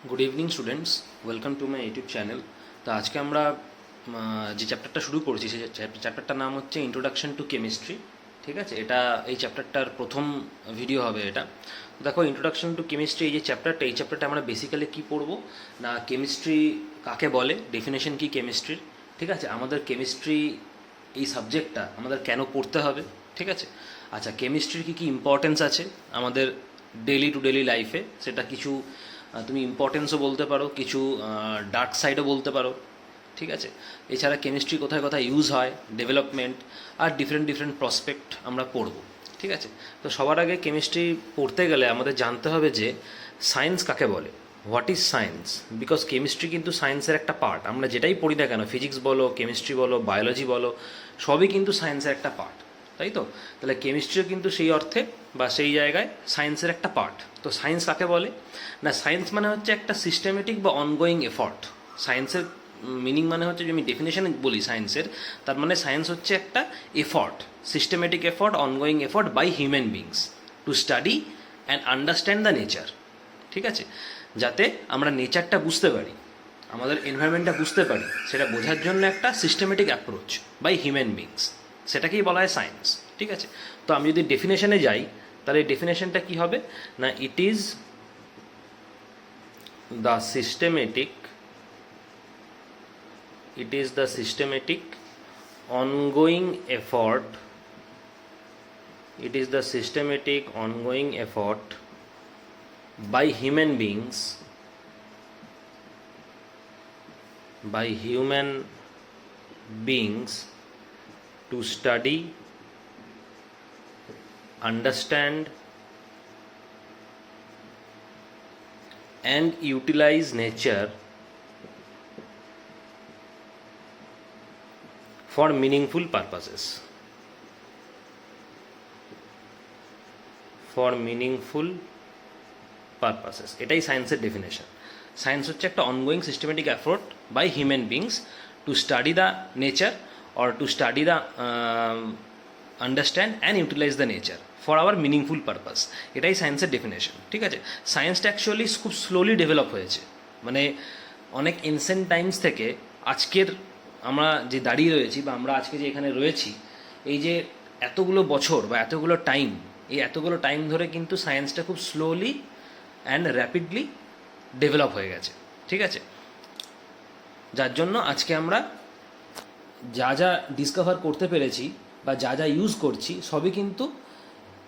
Good evening students, welcome to my YouTube channel. তো আজকে আমরা যে চ্যাপ্টারটা শুরু করছি সেই চ্যাপ্টারটার নাম হচ্ছে ইন্ট্রোডাকশন টু কেমিস্ট্রি। ঠিক আছে, এটা এই চ্যাপ্টারটার প্রথম ভিডিও হবে এটা। দেখো, ইন্ট্রোডাকশন টু কেমিস্ট্রি এই যে চ্যাপ্টারটা, এই চ্যাপ্টারটা আমরা বেসিক্যালি কী পড়বো না, কেমিস্ট্রি কাকে বলে, ডেফিনেশন কী কেমিস্ট্রির। ঠিক আছে, আমাদের কেমিস্ট্রি এই সাবজেক্টটা আমাদের কেন পড়তে হবে। ঠিক আছে, আচ্ছা, কেমিস্ট্রির কী কী ইম্পর্টেন্স আছে আমাদের ডেলি টু ডেলি লাইফে, সেটা কিছু তুমি ইম্পর্টেন্সও বলতে পারো, কিছু ডার্ক সাইডও বলতে পারো। ঠিক আছে, এছাড়া কেমিস্ট্রি কোথায় কোথায় ইউজ হয়, ডেভেলপমেন্ট আর ডিফারেন্ট ডিফারেন্ট প্রসপেক্ট আমরা পড়ব। ঠিক আছে, তো সবার আগে কেমিস্ট্রি পড়তে গেলে আমাদের জানতে হবে যে সায়েন্স কাকে বলে, what is science. Because chemistry কিন্তু সায়েন্সের একটা পার্ট। আমরা যেটাই পড়ি না কেন, ফিজিক্স বলো, কেমিস্ট্রি বলো, বায়োলজি বলো, সবই কিন্তু সায়েন্সের একটা পার্ট, তাই তো? তাহলে কেমিস্ট্রিও কিন্তু সেই অর্থে বা সেই জায়গায় সায়েন্সের একটা পার্ট। তো সায়েন্স কাকে বলে না, সায়েন্স মানে হচ্ছে একটা সিস্টেমেটিক বা অনগোয়িং এফর্ট। সায়েন্সের মিনিং মানে হচ্ছে, যদি আমি ডেফিনেশন বলি সায়েন্সের, তার মানে সায়েন্স হচ্ছে একটা effort, systematic effort, ongoing effort by human beings to study and understand the nature. ঠিক আছে, যাতে আমরা নেচারটা বুঝতে পারি, আমাদের এনভায়রনমেন্টটা বুঝতে পারি, সেটা বোঝার জন্য একটা systematic approach by human beings, সেটাকেই বলা হয় সায়েন্স। ঠিক আছে, তো আমি যদি ডেফিনেশনে যাই, তাহলে ডেফিনেশনটা কী হবে না, it is the systematic ongoing effort, it is the systematic ongoing effort by human beings to study, understand and utilize nature for meaningful purposes. এটাই সায়েন্সের ডেফিনেশন। সায়েন্স হচ্ছে একটা ongoing systematic effort by human beings to study the nature or to study the understand and utilize the nature for our meaningful purpose. এটাই সায়েন্সের definition. ঠিক আছে, সায়েন্সটা actually খুব স্লোলি ডেভেলপ হয়েছে, মানে অনেক এনসেন্ট টাইমস থেকে আজকের আমরা যে দাঁড়িয়ে রয়েছি বা আমরা আজকে যে এখানে রয়েছি, এই যে এতগুলো বছর বা এতগুলো টাইম, এই এতগুলো টাইম ধরে কিন্তু সায়েন্সটা খুব স্লোলি অ্যান্ড র্যাপিডলি ডেভেলপ হয়ে গেছে। ঠিক আছে, যার জন্য আজকে আমরা যা যা ডিসকভার করতে পেরেছি বা যা যা ইউজ করছি, সবই কিন্তু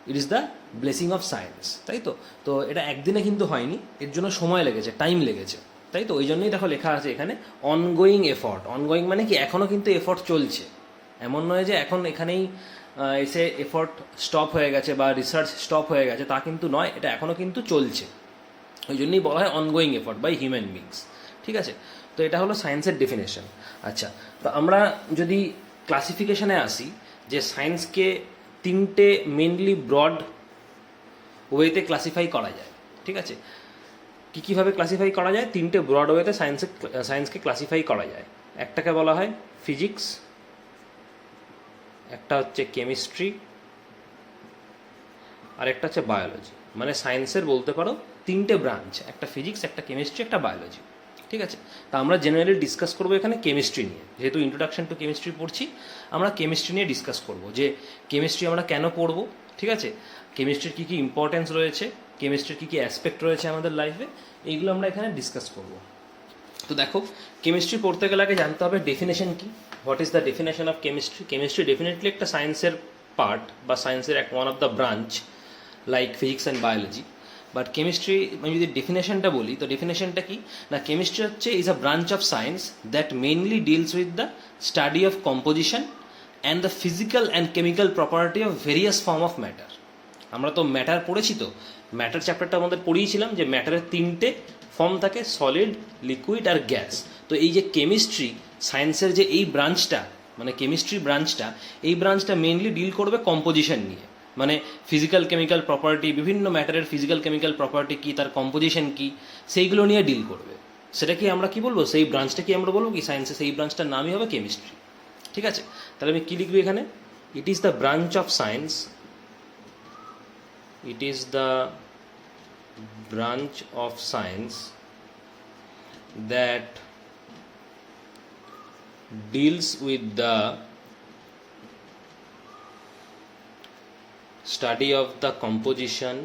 ইট is the blessing of science, তাই তো? তো এটা একদিনে কিন্তু হয়নি, এর জন্য সময় লেগেছে, টাইম লেগেছে, তাই তো? ওই জন্যই দেখো লেখা আছে এখানে অনগোয়িং এফর্ট। অনগোয়িং মানে কি, এখনও কিন্তু এফর্ট চলছে, এমন নয় যে এখন এখানেই এসে এফর্ট স্টপ হয়ে গেছে বা রিসার্চ স্টপ হয়ে গেছে, তা কিন্তু নয়, এটা এখনও কিন্তু চলছে। ওই জন্যই বলা হয় ongoing effort by human beings. ঠিক আছে, তো এটা হলো সায়েন্সের ডেফিনেশন। আচ্ছা, তো আমরা যদি ক্লাসিফিকেশনে আসি, যে সায়েন্সকে তিনটে মেনলি ব্রড ওয়েতে ক্লাসিফাই করা যায়। ঠিক আছে, কীভাবে ক্লাসিফাই করা যায়? তিনটে ব্রড ওয়েতে সায়েন্সকে ক্লাসিফাই করা যায়। একটাকে বলা হয় ফিজিক্স, একটা হচ্ছে কেমিস্ট্রি, আর একটা হচ্ছে বায়োলজি। মানে সায়েন্সের বলতে পারো তিনটে ব্রাঞ্চ, একটা ফিজিক্স, একটা কেমিস্ট্রি, একটা বায়োলজি। ঠিক আছে, তা আমরা জেনারেলি ডিসকাস করবো এখানে কেমিস্ট্রি নিয়ে। যেহেতু ইন্ট্রোডাকশন টু কেমিস্ট্রি পড়ছি, আমরা কেমিস্ট্রি নিয়ে ডিসকাস করবো, যে কেমিস্ট্রি আমরা কেন পড়বো। ঠিক আছে, কেমিস্ট্রির কী কী ইম্পর্টেন্স রয়েছে, কেমিস্ট্রির কী কী অ্যাসপেক্ট রয়েছে আমাদের লাইফে, এইগুলো আমরা এখানে ডিসকাস করবো। তো দেখো, কেমিস্ট্রি পড়তে গেলে আগে জানতে হবে ডেফিনেশন কি, what is the definition of chemistry. Chemistry definitely একটা সায়েন্সের পার্ট বা সায়েন্সের one of the branch like physics and biology. But chemistry আমি যদি ডেফিনেশনটা বলি, তো ডেফিনেশনটা কি না, কেমিস্ট্রি হচ্ছে is a branch of science that mainly deals with the study of composition and the physical and chemical property of various form of matter. আমরা তো matter পড়েছি, তো ম্যাটার চ্যাপ্টারটা আমাদের পড়িয়েছিলাম যে ম্যাটারের তিনটে ফর্ম থাকে, সলিড, লিকুইড আর গ্যাস। তো এই যে কেমিস্ট্রি সায়েন্সের যে এই ব্রাঞ্চটা, মানে কেমিস্ট্রি ব্রাঞ্চটা, এই ব্রাঞ্চটা মেইনলি ডিল করবে কম্পোজিশন নিয়ে, মানে ফিজিক্যাল কেমিক্যাল প্রপার্টি, বিভিন্ন ম্যাটারের ফিজিক্যাল কেমিক্যাল প্রপার্টি কী, তার কম্পোজিশন কী, সেইগুলো নিয়ে ডিল করবে। সেটা কি আমরা কি বলবো, সেই ব্রাঞ্চটা কি আমরা বলবো কি সায়েন্সে, সেই ব্রাঞ্চটার নামই হবে কেমিস্ট্রি। ঠিক আছে, তাহলে আমি কী লিখবো এখানে, ইট is the branch of science, it is the branch of science that deals with the study of the composition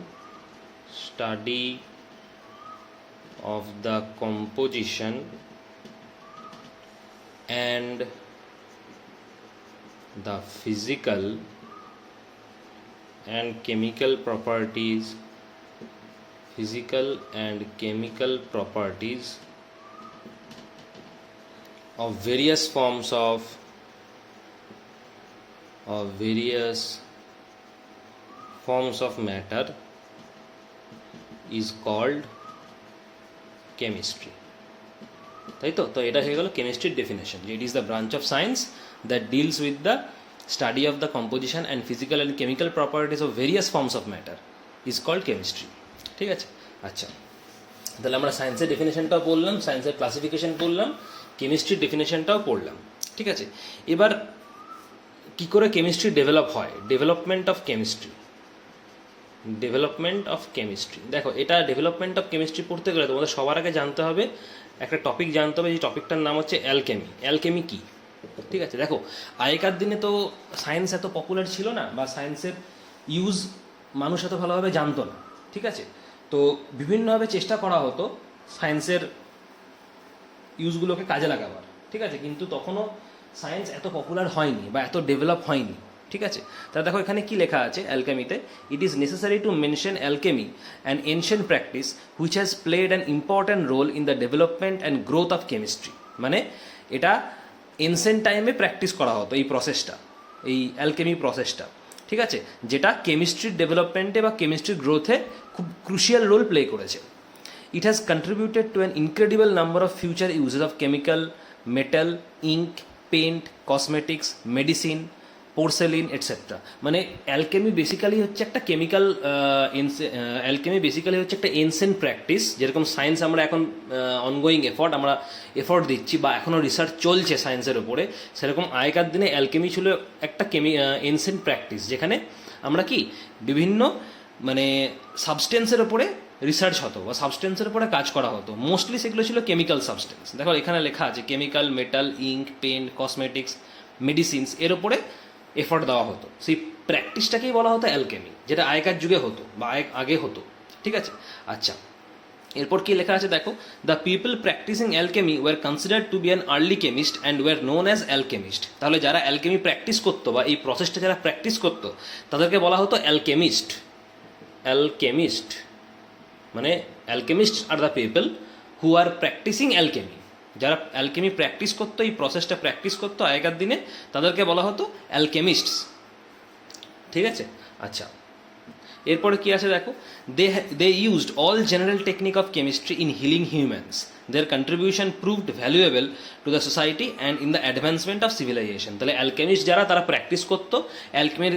and the physical and chemical properties of various forms of matter is called chemistry. তাই তো এটা হয়ে গেল কেমিস্ট্রির definition, যে it is the branch of science that deals with the study of the composition and physical and chemical properties of various forms of matter is called chemistry. ঠিক আছে, আচ্ছা, তাহলে আমরা সায়েন্সের ডেফিনেশনটাও পড়লাম, সায়েন্সের ক্লাসিফিকেশন পড়লাম, কেমিস্ট্রির ডেফিনেশনটাও পড়লাম। ঠিক আছে, এবার কি করে কেমিস্ট্রি ডেভেলপ হয়, ডেভেলপমেন্ট অফ কেমিস্ট্রি। দেখো, এটা ডেভেলপমেন্ট অফ কেমিস্ট্রি পড়তে গেলে তোমাদের সবার আগে জানতে হবে একটা টপিক জানতে হবে, যে টপিকটার নাম হচ্ছে অ্যালকেমি। অ্যালকেমি কি? ঠিক আছে, দেখো আগেকার দিনে তো সায়েন্স এত পপুলার ছিল না, বা সায়েন্সের ইউজ মানুষ এত ভালোভাবে জানতো না। ঠিক আছে, তো বিভিন্নভাবে চেষ্টা করা হতো সায়েন্সের ইউজগুলোকে কাজে লাগাবার। ঠিক আছে, কিন্তু তখনও সায়েন্স এত পপুলার হয়নি বা এত ডেভেলপ হয়নি। ঠিক আছে, তা দেখো এখানে কি লেখা আছে অ্যালকেমিতে, it is necessary to mention alchemy an ancient practice which has played an important role in the development and growth of chemistry. মানে এটা এনসেন্ট টাইমে প্র্যাকটিস করা হতো এই প্রসেসটা, এই অ্যালকেমি প্রসেসটা। ঠিক আছে, যেটা কেমিস্ট্রির ডেভেলপমেন্টে বা কেমিস্ট্রির গ্রোথে খুব ক্রুশিয়াল রোল প্লে করেছে। It has contributed to an incredible number of future uses of chemical, metal, ink, paint, cosmetics, medicine, porcelain etcetera. মানে অ্যালকেমি বেসিক্যালি হচ্ছে একটা কেমিক্যাল, অ্যালকেমি বেসিক্যালি হচ্ছে একটা এনসেন্ট প্র্যাকটিস। যেরকম সায়েন্স আমরা এখন অনগোয়িং আমরা এফর্ট দিচ্ছি বা এখনও রিসার্চ চলছে সায়েন্সের ওপরে, সেরকম আগেকার দিনে অ্যালকেমি ছিল একটা এনসেন্ট প্র্যাকটিস, যেখানে আমরা কি বিভিন্ন মানে সাবস্টেন্সের ওপরে রিসার্চ হতো বা সাবস্টেন্সের উপরে কাজ করা হতো। মোস্টলি সেগুলো ছিল কেমিক্যাল সাবস্টেন্স। দেখো এখানে লেখা আছে chemical, metal, ink, paint, cosmetics, medicines, এর ওপরে এফর্ট দেওয়া হতো। সেই প্র্যাকটিসটাকেই বলা হতো অ্যালকেমি, যেটা আগেকার যুগে হতো বা আগে হতো। ঠিক আছে, আচ্ছা, এরপর কি লেখা আছে দেখো, the people practising alchemy were considered to be an early chemist and were known as alchemist. তাহলে যারা অ্যালকেমি প্র্যাকটিস করতো বা এই প্রসেসটা যারা প্র্যাকটিস করতো তাদেরকে বলা হতো অ্যালকেমিস্ট। মানে অ্যালকেমিস্ট আর the people who are practising alchemy. যারা অ্যালকেমি প্র্যাকটিস করতো, এই প্রসেসটা প্র্যাকটিস করতো আগেকার দিনে, তাদেরকে বলা হতো অ্যালকেমিস্টস। ঠিক আছে, আচ্ছা, এরপরে কি আছে দেখো, they used all general technique of chemistry in healing humans. Their contribution proved valuable to the society and in the advancement of civilization. তাহলে অ্যালকেমিস্ট যারা, তারা প্র্যাকটিস করতো অ্যালকেমির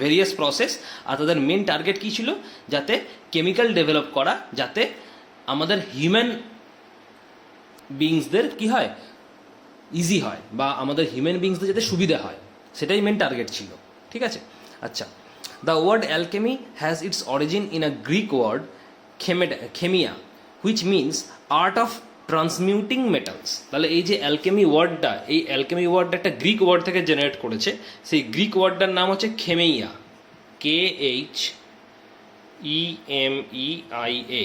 ভেরিয়াস প্রসেস, আর তাদের মেন টার্গেট কী ছিল, যাতে কেমিক্যাল ডেভেলপ করা, যাতে আমাদের হিউম্যান বিংসদের কি হয়, ইজি হয়, বা আমাদের হিউম্যান বিংসদের যাতে সুবিধা হয়, সেটাই মেন টার্গেট ছিল। ঠিক আছে, আচ্ছা, the word alchemy has its origin in a Greek word khemeia, which means art of transmuting metals. তাহলে এই যে অ্যালকেমি ওয়ার্ডটা, এই অ্যালকেমি ওয়ার্ডটা একটা গ্রিক ওয়ার্ড থেকে জেনারেট করেছে। সেই গ্রিক ওয়ার্ডটার নাম হচ্ছে খেমেইয়া, KHEMEIA।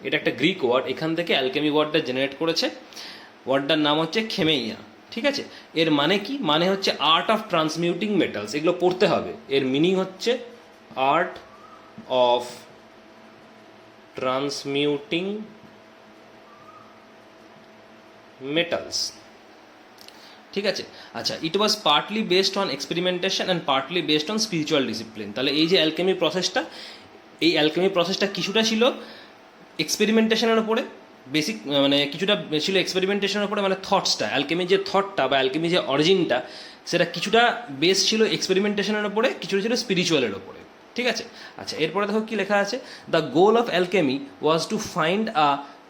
এটা একটা গ্রিক ওয়ার্ড, এখান থেকে অ্যালকেমি ওয়ার্ডটা জেনারেট করেছে। ওয়ার্ডটার নাম হচ্ছে খেমেইয়া। ঠিক আছে, এর মানে কি, মানে হচ্ছে আর্ট অফ ট্রান্সমিউটিং মেটালস। এগুলো পড়তে হবে, এর মিনিং হচ্ছে আর্ট অফ ট্রান্সমিউটিং মেটালস। ঠিক আছে, আচ্ছা, it was partly based on experimentation and partly based on spiritual discipline. তাহলে এই যে অ্যালকেমি প্রসেসটা, এই অ্যালকেমি প্রসেসটা কিছুটা ছিল এক্সপেরিমেন্টেশনের উপরে, বেসিক মানে কিছুটা ছিল এক্সপেরিমেন্টেশনের উপরে, মানে থটসটা, অ্যালকেমি যে থটটা বা অ্যালকেমি যে অরিজিনটা, সেটা কিছুটা বেস ছিল এক্সপেরিমেন্টেশনের উপরে, কিছুটা ছিল স্পিরিচুয়ালের উপরে। ঠিক আছে, আচ্ছা, এরপরে দেখো কি লেখা আছে, the goal of alchemy was to find a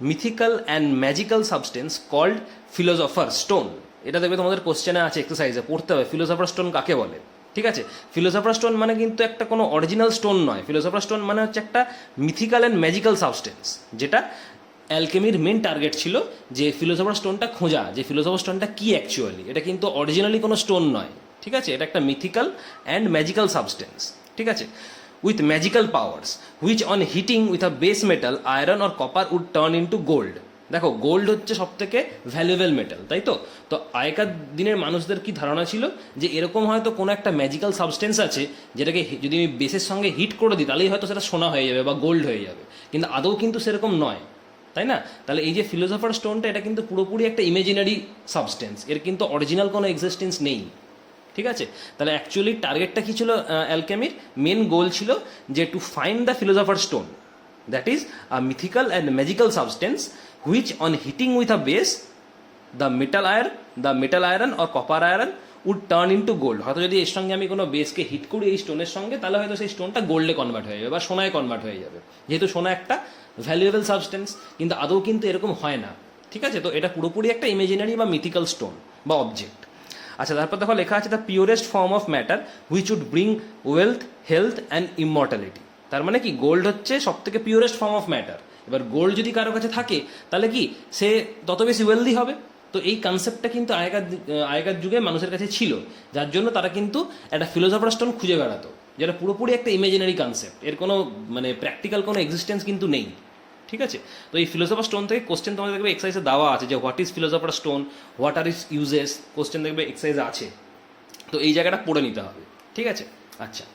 mythical and magical substance called philosopher stone. এটা দেখবে তোমাদের কোশ্চেনে আছে, এক্সারসাইজে পড়তে হবে, ফিলোসফার স্টোন কাকে বলে। ঠিক আছে, ফিলোসফার স্টোন মানে কিন্তু একটা কোনো অরিজিনাল স্টোন নয়। ফিলোসফার স্টোন মানে হচ্ছে একটা মিথিক্যাল অ্যান্ড ম্যাজিক্যাল সাবস্টেন্স, যেটা অ্যালকেমির মেন টার্গেট ছিল যে ফিলোসফার স্টোনটা খোঁজা, যে ফিলোসফার স্টোনটা কি অ্যাকচুয়ালি। এটা কিন্তু অরিজিনালি কোনো স্টোন নয়, ঠিক আছে, এটা একটা মিথিক্যাল অ্যান্ড ম্যাজিক্যাল সাবস্টেন্স, ঠিক আছে, with magical powers which on heating with a base metal iron or copper would turn into gold. দেখো, গোল্ড হচ্ছে সব থেকে ভ্যালুয়েবল মেটাল, তাই তো। তো আগেকার দিনের মানুষদের কি ধারণা ছিল যে এরকম হয়তো কোনো একটা ম্যাজিক্যাল সাবস্টেন্স আছে যেটাকে যদি আমি বেসের সঙ্গে হিট করে দিই তাহলেই হয়তো সেটা সোনা হয়ে যাবে বা গোল্ড হয়ে যাবে, কিন্তু আদৌ কিন্তু সেরকম নয়, তাই না। তাহলে এই যে ফিলোসফার স্টোনটা, এটা কিন্তু পুরোপুরি একটা ইমেজিনারি সাবস্টেন্স, এর কিন্তু অরিজিনাল কোনো এক্সিস্টেন্স নেই, ঠিক আছে। তাহলে অ্যাকচুয়ালি টার্গেটটা কী ছিল অ্যালকেমির? মেন গোল ছিল যে to find the philosopher stone, that is a mythical and magical substance which on heating with a base the metal iron or copper iron would turn into gold. হয়তো যদি এর সঙ্গে আমি কোনো বেসকে হিট করি এই স্টোনের সঙ্গে, তাহলে হয়তো সেই স্টোনটা গোল্ডে কনভার্ট হয়ে যাবে বা সোনায় কনভার্ট হয়ে যাবে, যেহেতু সোনা একটা ভ্যালুয়েবল সাবস্টেন্স। কিন্তু আদৌ কিন্তু এরকম হয় না, ঠিক আছে। তো এটা পুরোপুরি একটা ইমেজিনারি বা মিথিক্যাল স্টোন বা অবজেক্ট। আচ্ছা, তারপর দেখো লেখা আছে the purest form of matter which would bring wealth, health and immortality. তার মানে কি, গোল্ড হচ্ছে সব থেকে পিওরেস্ট ফর্ম অফ ম্যাটার। এবার গোল্ড যদি কারো কাছে থাকে তাহলে কি সে তত বেশি ওয়েলদি হবে। তো এই কনসেপ্টটা কিন্তু আগেকার যুগে মানুষের কাছে ছিল, যার জন্য তারা কিন্তু একটা ফিলোসফার স্টোন খুঁজে বেড়াতো, যেটা পুরোপুরি একটা ইমেজিনারি কনসেপ্ট, এর কোনো মানে প্র্যাকটিক্যাল কোনো এক্সিস্টেন্স কিন্তু নেই, ঠিক আছে। তো এই ফিলোসফার স্টোন থেকে কোশ্চেন তোমাদের দেখবে এক্সারসাইজে দেওয়া আছে যে what is philosopher stone, what are is uses, question দেখবে এক্সারসাইজে আছে। তো এই জায়গাটা পড়ে নিতে হবে, ঠিক আছে। আচ্ছা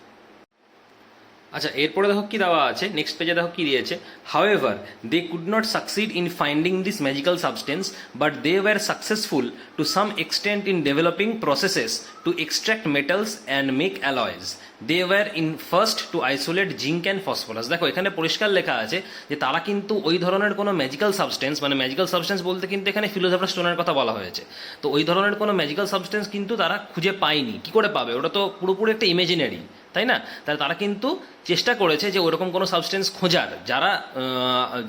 আচ্ছা, এরপরে দেখো কি দেওয়া আছে, নেক্সট পেজে দেখো কি দিয়েছে। However they could not succeed in finding this magical substance but they were successful to some extent in developing processes to extract metals and make alloys. They were in first to isolate zinc and phosphorus. দেখো, এখানে পরিষ্কার লেখা আছে যে তারা কিন্তু ওই ধরনের কোনো ম্যাজিক্যাল সাবস্টেন্স, মানে ম্যাজিক্যাল সাবস্টেন্স বলতে কিন্তু এখানে ফিলোসফার স্টোনের কথা বলা হয়েছে, তো ওই ধরনের কোনো ম্যাজিক্যাল সাবস্টেন্স কিন্তু তারা খুঁজে পায়নি। কি করে পাবে? ওটা তো পুরোপুরি একটা ইমেজিনারি, তাই না। তাহলে তারা কিন্তু চেষ্টা করেছে যে ওরকম কোনো সাবস্টেন্স খোঁজার, যারা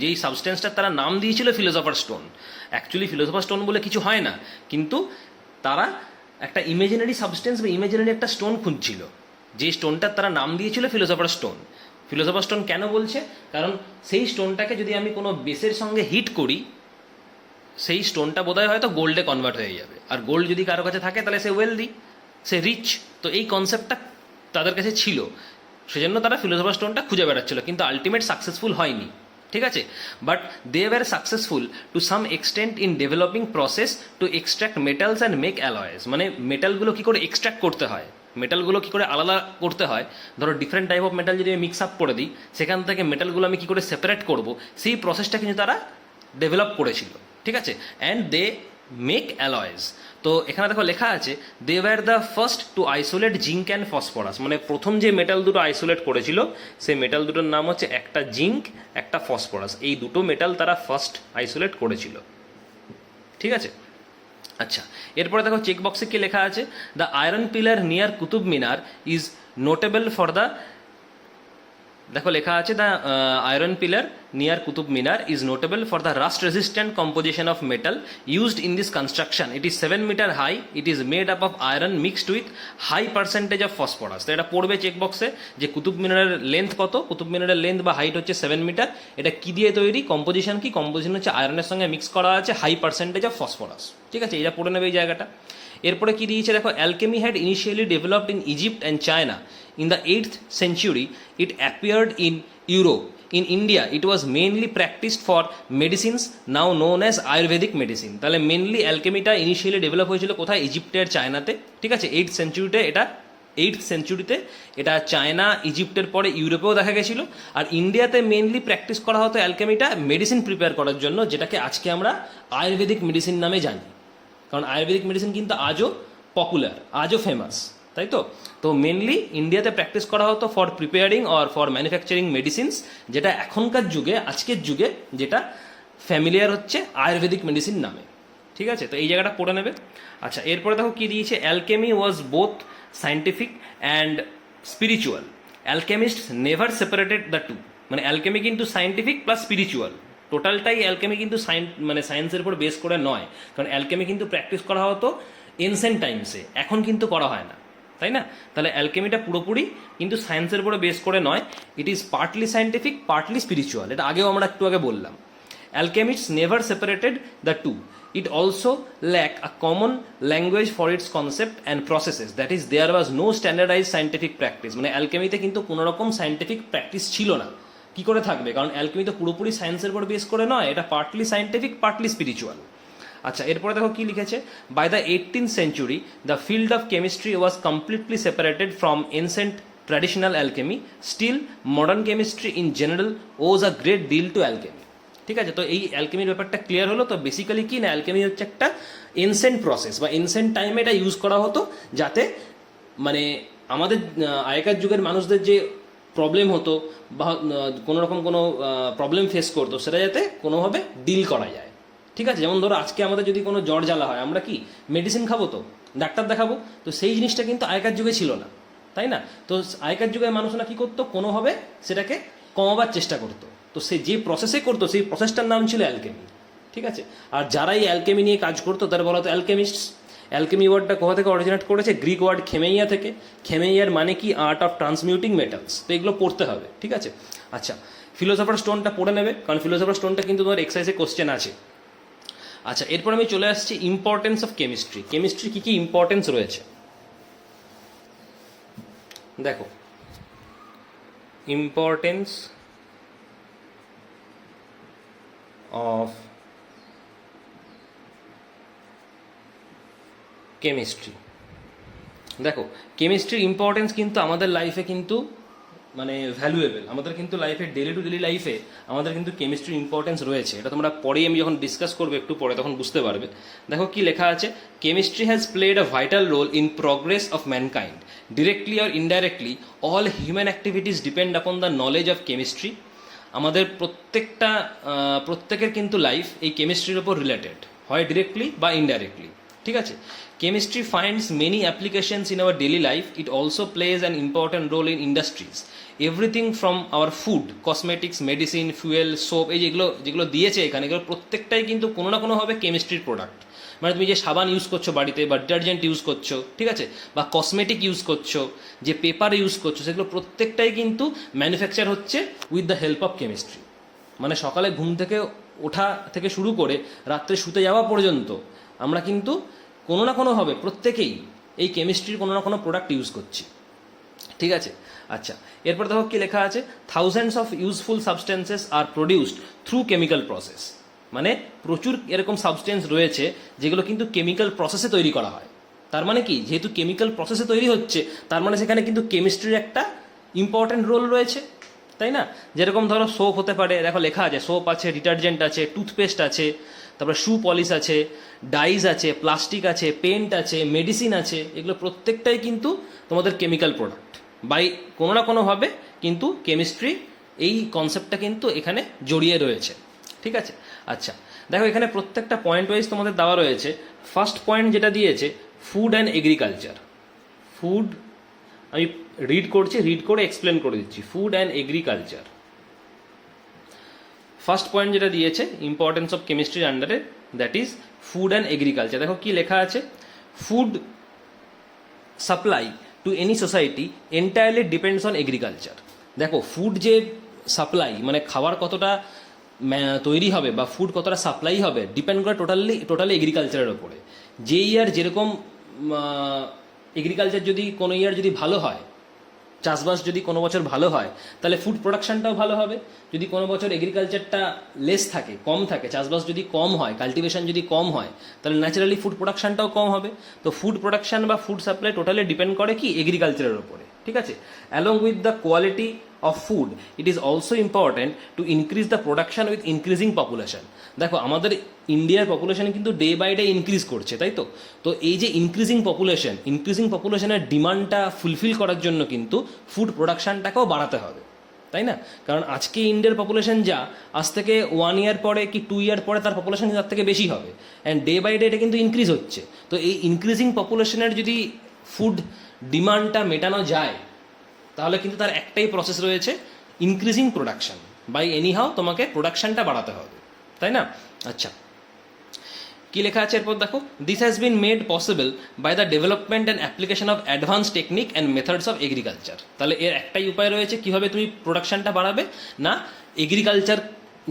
যেই সাবস্টেন্সটার তারা নাম দিয়েছিল philosopher stone. Actually philosopher stone বলে কিছু হয় না, কিন্তু তারা একটা ইমেজিনারি সাবস্টেন্স বা ইমেজিনারি একটা স্টোন খুঁজছিল, যে স্টোনটার তারা নাম দিয়েছিল ফিলোসফার স্টোন। ফিলোসফার স্টোন কেন বলছে? কারণ সেই স্টোনটাকে যদি আমি কোনো বেসের সঙ্গে হিট করি, সেই স্টোনটা বোধহয় হয়তো গোল্ডে কনভার্ট হয়ে যাবে, আর গোল্ড যদি কারো কাছে থাকে তাহলে সে ওয়েলদি, সে রিচ। তো এই কনসেপ্টটা তাদের কাছে ছিল, সেজন্য তারা ফিলোসফার স্টোনটা খুঁজে বেড়াচ্ছিল, কিন্তু আলটিমেট সাকসেসফুল হয়নি, ঠিক আছে। But they were successful to some extent in developing process to extract metals and make alloys. মানে মেটালগুলো কী করে এক্সট্র্যাক্ট করতে হয়, মেটালগুলো কী করে আলাদা করতে হয়, ধরো ডিফারেন্ট টাইপ অফ মেটাল যদি আমি মিক্স আপ করে দিই, সেখান থেকে মেটালগুলো আমি কী করে সেপারেট করবো, সেই প্রসেসটা কিন্তু তারা ডেভেলপ করেছিল, ঠিক আছে। And they make alloys. তো এখানে দেখো লেখা আছে they were the first to isolate zinc and phosphorus. মানে প্রথম যে মেটাল দুটো আইসোলেট করেছিল, সেই মেটাল দুটোর নাম হচ্ছে একটা জিঙ্ক, একটা ফসফরাস। এই দুটো মেটাল তারা ফার্স্ট আইসোলেট করেছিল, ঠিক আছে। আচ্ছা, এরপরে দেখো চেক বক্সে কি লেখা আছে, the iron pillar near Qutub Minar is notable for the, দেখো লেখা আছে the iron pillar near Qutub Minar is notable for the rust resistant composition of metal used in this construction. It is 7 metre high, it is made up of iron mixed with high percentage of phosphorus. তো এটা পড়বে চেকবক্সে যে কুতুব মিনারের length কত, কুতুব মিনারের length বা height হচ্ছে 7 metre. এটা কি দিয়ে তৈরি, কম্পোজিশন কি, কম্পোজিশন হচ্ছে আয়রনের সঙ্গে মিক্স করা আছে হাই পার্সেন্টেজ অফ ফসফরাস, ঠিক আছে। এটা পড়ে নেবে এই জায়গাটা। এরপরে কি দিয়েছে দেখো, alchemy had initially developed in Egypt and China in the 8th century. It appeared in Europe. In India it was mainly practiced for medicines now known as Ayurvedic medicine. তাহলে মেনলি অ্যালকেমিটা ইনিশিয়ালি ডেভেলপ হয়েছিল কোথায়, ইজিপ্টে আর চায়নাতে, ঠিক আছে। 8th সেঞ্চুরিতে এটা China ইজিপ্টের পরে ইউরোপেও দেখা গেছিলো। আর ইন্ডিয়াতে মেনলি প্র্যাকটিস করা হতো অ্যালকেমিটা মেডিসিন প্রিপেয়ার করার জন্য, যেটাকে আজকে আমরা আয়ুর্বেদিক মেডিসিন নামে জানি। কারণ আয়ুর্বেদিক মেডিসিন কিন্তু আজও পপুলার, আজও ফেমাস, তাই তো। তো মেনলি ইন্ডিয়াতে প্র্যাকটিস করা হতো for preparing or for manufacturing medicines, যেটা এখনকার যুগে, আজকের যুগে যেটা ফ্যামিলিয়ার হচ্ছে আয়ুর্বেদিক মেডিসিন নামে, ঠিক আছে। তো এই জায়গাটা পড়ে নেবে। আচ্ছা, এরপরে দেখো কি দিয়েছে, alchemy was both scientific and spiritual. Alchemist never separated the two. মানে অ্যালকেমি কিন্তু সায়েন্টিফিক প্লাস স্পিরিচুয়াল, টোটালটাই অ্যালকেমি কিন্তু সায়েন্সের উপর বেস করে নয়। কারণ অ্যালকেমি কিন্তু প্র্যাকটিস করা হতো এনসেন্ট টাইমসে, এখন কিন্তু করা হয় না, তাই না। তাহলে অ্যালকেমিটা পুরোপুরি কিন্তু সায়েন্সের উপরে বেস করে নয়, it is partly scientific partly spiritual. এটা আগেও আমরা একটু আগে বললাম। Alchemists never separated the two. It also lacked a common language for its concept and processes. That is, there was no standardized scientific practice. মানে অ্যালকেমিতে কিন্তু কোনো রকম সায়েন্টিফিক প্র্যাকটিস ছিল না। কি করে থাকবে? কারণ অ্যালকেমি তো পুরোপুরি সায়েন্সের উপর বেস করে নয়, এটা পার্টলি সায়েন্টিফিক পার্টলি স্পিরিচুয়াল। আচ্ছা, এরপরে দেখো কি লিখেছে, by the 18th century the field of chemistry was completely separated from ancient traditional alchemy. Still modern chemistry in general owes a great deal to alchemy. ঠিক আছে, তো এই অ্যালকেমির ব্যাপারটা ক্লিয়ার হলো। তো বেসিক্যালি কি না, অ্যালকেমি হচ্ছে একটা এনসেন্ট প্রসেস বা এনসেন্ট টাইমে এটা ইউজ করা হতো, যাতে মানে আমাদের আগেকার যুগের মানুষদের যে প্রবলেম হতো বা কোনো রকম কোনো প্রবলেম ফেস করতো, সেটা যাতে কোনোভাবে ডিল করা যায়। ঠিক আছে, যেমন ধরো আজকে আমাদের যদি কোনো জ্বর জ্বালা হয়, আমরা কি মেডিসিন খাবো, তো ডাক্তার দেখাবো, তো সেই জিনিসটা কিন্তু আগেকার যুগে ছিল না, তাই না? তো আগেকার যুগের মানুষরা কী করতো, কোনোভাবে সেটাকে কমাবার চেষ্টা করতো। তো সে যে প্রসেসে করতো, সেই প্রসেসটার নাম ছিল অ্যালকেমি। ঠিক আছে, আর যারা এই অ্যালকেমি নিয়ে কাজ করতো তারা বলা হতো অ্যালকেমিস্টস। অ্যালকেমি ওয়ার্ডটা কোথা থেকে অরিজিনেট করেছে? গ্রিক ওয়ার্ড খেমেইয়া থেকে। খেমেইয়ার মানে কি? Art of transmuting metals. তো এগুলো পড়তে হবে, ঠিক আছে? আচ্ছা, ফিলোসফার স্টোনটা পড়ে নেবে, কারণ ফিলোসফার স্টোনটা কিন্তু তোমার এক্সারসাইজে কোশ্চেন আছে। আচ্ছা, এরপর আমি চলে আসছি ইম্পর্টেন্স অফ কেমিস্ট্রি। কেমিস্ট্রি কী কী ইম্পর্টেন্স রয়েছে দেখো। Importance of chemistry. দেখো, কেমিস্ট্রির ইম্পর্টেন্স কিন্তু আমাদের লাইফে কিন্তু মানে ভ্যালুয়েবল। আমাদের কিন্তু লাইফে ডেলি টু ডেলি লাইফে আমাদের কিন্তু কেমিস্ট্রির ইম্পর্টেন্স রয়েছে। এটা তোমরা পরেই আমি যখন ডিসকাস করবো একটু পরে তখন বুঝতে পারবে। দেখো কি লেখা আছে, chemistry has played a vital role in progress of mankind. Directly or indirectly all human activities depend upon the knowledge of chemistry. আমাদের প্রত্যেকের কিন্তু লাইফ এই কেমিস্ট্রির ওপর রিলেটেড, হয় ডিরেক্টলি বা ইনডাইরেক্টলি। ঠিক আছে, chemistry finds many applications in our daily life. It also plays an important role in industries. Everything from our food, cosmetics, medicine, fuel, soap, এই যেগুলো দিয়েছে এখানে, এগুলো প্রত্যেকটাই কিন্তু কোনো না কোনোভাবে কেমিস্ট্রির প্রোডাক্ট। মানে তুমি যে সাবান ইউজ করছো বাড়িতে, বা ডিটারজেন্ট ইউজ করছো, ঠিক আছে, বা কসমেটিক ইউজ করছো, যে পেপার ইউজ করছো, সেগুলো প্রত্যেকটাই কিন্তু ম্যানুফ্যাকচার হচ্ছে with the help of chemistry. মানে সকালে ঘুম থেকে ওঠা থেকে শুরু করে রাত্রে শুতে যাওয়া পর্যন্ত আমরা কিন্তু কোনো না কোনোভাবে প্রত্যেকেই এই কেমিস্ট্রির কোনো না কোনো প্রোডাক্ট ইউজ করছি। ঠিক আছে, আচ্ছা, এরপর দেখো কি লেখা আছে, thousands of useful substances are produced through chemical process. মানে প্রচুর এরকম সাবস্টেন্স রয়েছে যেগুলো কিন্তু কেমিক্যাল প্রসেসে তৈরি করা হয়। তার মানে কি, যেহেতু কেমিক্যাল প্রসেসে তৈরি হচ্ছে, তার মানে সেখানে কিন্তু কেমিস্ট্রির একটা ইম্পর্ট্যান্ট রোল রয়েছে, তাই না? যেরকম ধরো সোপ হতে পারে, দেখো লেখা আছে সোপ আছে, ডিটারজেন্ট আছে, টুথপেস্ট আছে, তারপরে শু পলিশ আছে, ডাইজ আছে, প্লাস্টিক আছে, পেন্ট আছে, মেডিসিন আছে। এগুলো প্রত্যেকটাই কিন্তু তোমাদের কেমিক্যাল প্রোডাক্ট। বাই কোনো না কোনোভাবে কিন্তু কেমিস্ট্রি এই কনসেপ্টটা কিন্তু এখানে জড়িয়ে রয়েছে। ঠিক আছে, আচ্ছা, দেখো এখানে প্রত্যেকটা পয়েন্ট ওয়াইজ তোমাদের দেওয়া রয়েছে। ফার্স্ট পয়েন্ট যেটা দিয়েছে, ফুড অ্যান্ড এগ্রিকালচার। ফুড আমি রিড করছি, রিড করে এক্সপ্লেন করে দিচ্ছি। Food and agriculture, first point যেটা দিয়েছে ইম্পর্টেন্স অফ কেমিস্ট্রির আন্ডারে, that is food and agriculture. দেখো কি লেখা আছে, food supply to any society entirely depends on agriculture. দেখো, ফুড যে সাপ্লাই মানে খাবার কতটা তৈরি হবে বা ফুড কতটা সাপ্লাই হবে ডিপেন্ড করে টোটালি এগ্রিকালচারের ওপরে। যে ইয়ার যেরকম এগ্রিকালচার যদি কোনো ইয়ার যদি ভালো হয়, চাষবাস যদি কোনো বছর ভালো হয়, তাহলে ফুড প্রোডাকশনটাও ভালো হবে। যদি কোনো বছর এগ্রিকালচারটা লেস থাকে, কম থাকে, চাষবাস যদি কম হয়, কাল্টিভেশন যদি কম হয়, তাহলে ন্যাচারালি ফুড প্রোডাকশনটাও কম হবে। তো ফুড প্রোডাকশন বা ফুড সাপ্লাই টোটালি ডিপেন্ড করে কি, এগ্রিকালচারের উপরে। ঠিক আছে, along with the quality of food it is also important to increase the production with increasing population. দেখো, আমাদের ইন্ডিয়ার পপুলেশন কিন্তু ডে বাই ডে ইনক্রিজ করছে, তাই তো? তো এই যে ইনক্রিজিং পপুলেশনের ডিমান্ডটা ফুলফিল করার জন্য কিন্তু ফুড প্রোডাকশনটাকেও বাড়াতে হবে, তাই না? কারণ আজকে ইন্ডিয়ার পপুলেশন যা, আজ থেকে 1 ইয়ার পরে কি 2 ইয়ার পরে তার পপুলেশন তার থেকে বেশি হবে। অ্যান্ড ডে বাই ডে এটা কিন্তু ইনক্রিজ হচ্ছে। তো এই ইনক্রিজিং পপুলেশনের যদি ফুড ডিমান্ডটা মেটানো যায়, তাহলে কিন্তু তার একটাই প্রসেস রয়েছে, increasing production. By any how তোমাকে প্রোডাকশনটা বাড়াতে হবে, তাই না? আচ্ছা, কি লেখা আছে এরপর দেখো, this has been made possible by the development and application of advance technique and methods of agriculture. তাহলে এর একটাই উপায় রয়েছে কিভাবে তুমি প্রোডাকশনটা বাড়াবে, না এগ্রিকালচার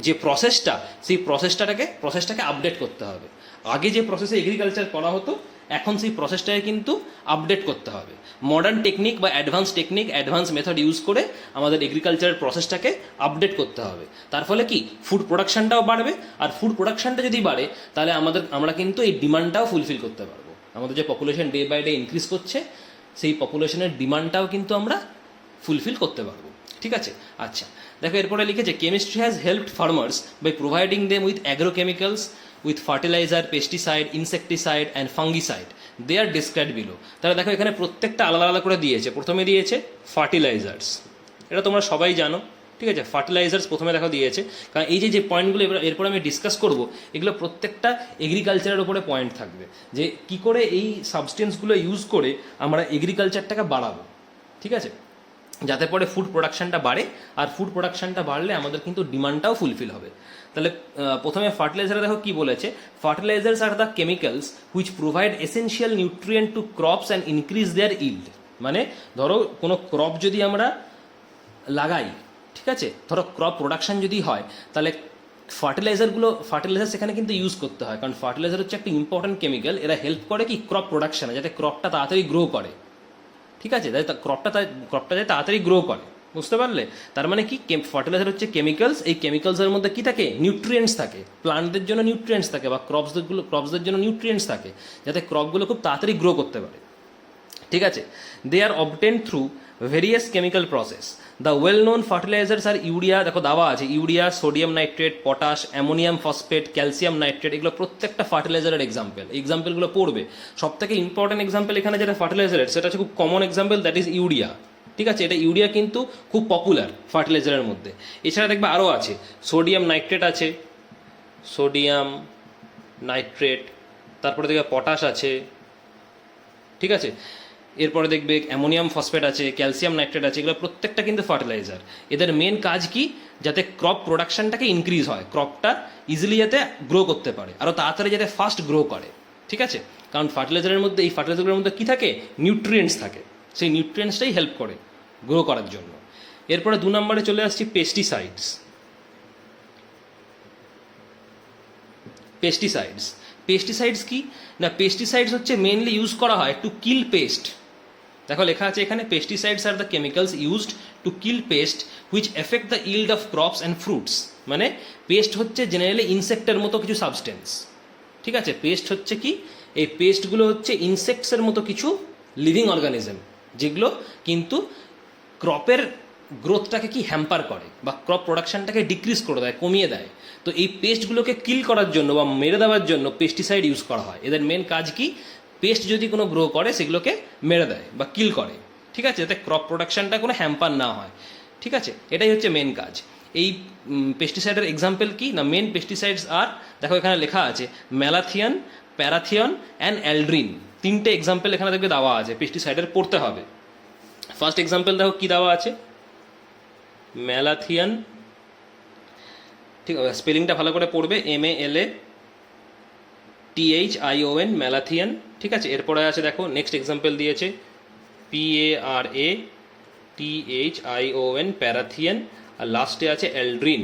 যে প্রসেসটা, সেই প্রসেসটাকে আপডেট করতে হবে। আগে যে প্রসেসে এগ্রিকালচার করা হতো, এখন সেই প্রসেসটাকে কিন্তু আপডেট করতে হবে। মডার্ন টেকনিক বা অ্যাডভান্স মেথড ইউজ করে আমাদের এগ্রিকালচারের প্রসেসটাকে আপডেট করতে হবে। তার ফলে কি ফুড প্রোডাকশনটাও বাড়বে, আর ফুড প্রোডাকশনটা যদি বাড়ে তাহলে আমরা কিন্তু এই ডিমান্ডটাও ফুলফিল করতে পারবো। আমাদের যে population day by day increase করছে, সেই পপুলেশনের ডিমান্ডটাও কিন্তু আমরা ফুলফিল করতে পারবো। ঠিক আছে, আচ্ছা দেখো এরপরে লিখেছে chemistry has helped farmers by providing them with agrochemicals, with fertiliser, pesticide, insecticide and fungicide. They are described below. তাহলে দেখো এখানে প্রত্যেকটা আলাদা আলাদা করে দিয়েছে। প্রথমে দিয়েছে ফার্টিলাইজার্স, এটা তোমরা সবাই জানো। ঠিক আছে, ফার্টিলাইজার্স প্রথমে দেখো দিয়েছে, কারণ এই যে পয়েন্টগুলো এরপরে আমি ডিসকাস করব, এগুলো প্রত্যেকটা এগ্রিকালচারের উপরে পয়েন্ট থাকবে, যে কি করে এই সাবস্টেন্সগুলো ইউজ করে আমরা এগ্রিকালচারটাকে বাড়াবো। ঠিক আছে, যাতে পরে ফুড প্রোডাকশনটা বাড়ে, আর ফুড প্রোডাকশনটা বাড়লে আমাদের কিন্তু ডিমান্ডটাও ফুলফিল হবে। তাহলে প্রথমে ফার্টিলাইজারে দেখো কি বলেছে, fertilizers are the chemicals which provide essential nutrient to crops and increase their yield. মানে ধরো কোনো ক্রপ যদি আমরা লাগাই, ঠিক আছে, ধরো ক্রপ প্রোডাকশন যদি হয়, তাহলে ফার্টিলাইজার সেখানে কিন্তু ইউজ করতে হয়, কারণ ফার্টিলাইজার হচ্ছে একটা ইম্পর্টেন্ট কেমিক্যাল। এরা হেল্প করে কি ক্রপ প্রোডাকশনে, যাতে ক্রপটা তাড়াতাড়ি গ্রো করে। ঠিক আছে, যাতে ক্রপটা যাতে তাড়াতাড়ি গ্রো করে, বুঝতে পারলে? তার মানে কি, ফার্টিলাইজার হচ্ছে কেমিক্যালস, এই কেমিক্যালসের মধ্যে কি থাকে, নিউট্রিয়েন্টস থাকে, প্লান্টদের জন্য নিউট্রিয়েন্টস থাকে, বা ক্রপসদের জন্য নিউট্রিয়েন্টস থাকে, যাতে ক্রপগুলো খুব তাড়াতাড়ি গ্রো করতে পারে। ঠিক আছে, they are obtained through various chemical process. The well known fertilisers are urea, দেখো দেওয়া আছে urea, sodium nitrate, potash, ammonium phosphate, calcium nitrate, এগুলো প্রত্যেকটা ফার্টিলাইজারের এক্সাম্পলগুলো পড়বে। সব থেকে ইম্পর্টেন্ট এক্সাম্পল এখানে যেটা ফার্টিলাইজারের, সেটা হচ্ছে খুব common example, that is urea. ঠিক আছে, এটা ইউরিয়া কিন্তু খুব পপুলার ফার্টিলাইজারের মধ্যে। এছাড়া দেখবে আরও আছে, সোডিয়াম নাইট্রেট আছে, সোডিয়াম নাইট্রেট, তারপরে দেখবে পটাশ আছে। ঠিক আছে, এরপরে দেখবে অ্যামোনিয়াম ফসফেট আছে, ক্যালসিয়াম নাইট্রেট আছে, এগুলো প্রত্যেকটা কিন্তু ফার্টিলাইজার। এদের মেন কাজ কি, যাতে ক্রপ প্রোডাকশনটাকে ইনক্রিজ হয়, ক্রপটা ইজিলি যাতে গ্রো করতে পারে, আরও তাড়াতাড়ি যাতে ফাস্ট গ্রো করে। ঠিক আছে, কারণ এই ফার্টিলাইজারগুলোর মধ্যে কী থাকে, নিউট্রিয়েন্টস থাকে, সেই নিউট্রিয়েন্টসটাই হেল্প করে গ্রো করার জন্য। এরপরে 2 নম্বরে চলে আসছি পেস্টিসাইডস কি না, পেস্টিসাইডস হচ্ছে মেনলি ইউজ করা হয় টু কিল পেস্ট। দেখো লেখা আছে এখানে, pesticides are the chemicals used to kill pest which effect the yield of crops and fruits. মানে পেস্ট হচ্ছে জেনারেলি ইনসেক্টের মতো কিছু সাবস্টেন্স। ঠিক আছে, পেস্ট হচ্ছে কি, এই পেস্টগুলো হচ্ছে ইনসেক্টসের মতো কিছু লিভিং অর্গানিজম, যেগুলো কিন্তু ক্রপের গ্রোথটাকে কি হ্যাম্পার করে, বা ক্রপ প্রোডাকশনটাকে ডিক্রিজ করে দেয়, কমিয়ে দেয়। তো এই পেস্টগুলোকে কিল করার জন্য বা মেরে দেওয়ার জন্য পেস্টিসাইড ইউজ করা হয়। এদের মেন কাজ কি, পেস্ট যদি কোনো গ্রো করে সেগুলোকে মেরে দেয় বা কিল করে। ঠিক আছে, যাতে ক্রপ প্রোডাকশনটা কোনো হ্যাম্পার না হয়। ঠিক আছে, এটাই হচ্ছে মেন কাজ। এই পেস্টিসাইডের এক্সাম্পল কি না, মেন পেস্টিসাইডস আর, দেখো এখানে লেখা আছে ম্যালাথিয়ন, প্যারাথিয়ন অ্যান্ড অ্যালড্রিন। 3টে এক্সাম্পল এখানে দেখবে দেওয়া আছে, পেস্টিসাইডের পড়তে হবে। ফার্স্ট এক্সাম্পল দেখো কি দেওয়া আছে, ম্যালাথিয়ন। ঠিক আছে, স্পেলিংটা ভালো করে পড়বে, MALATHION, ম্যালাথিয়ন। ঠিক আছে, এরপরে আছে দেখো নেক্সট এক্সাম্পল দিয়েছে PARATHION, প্যারাথিয়ন, আর লাস্টে আছে অ্যালড্রিন।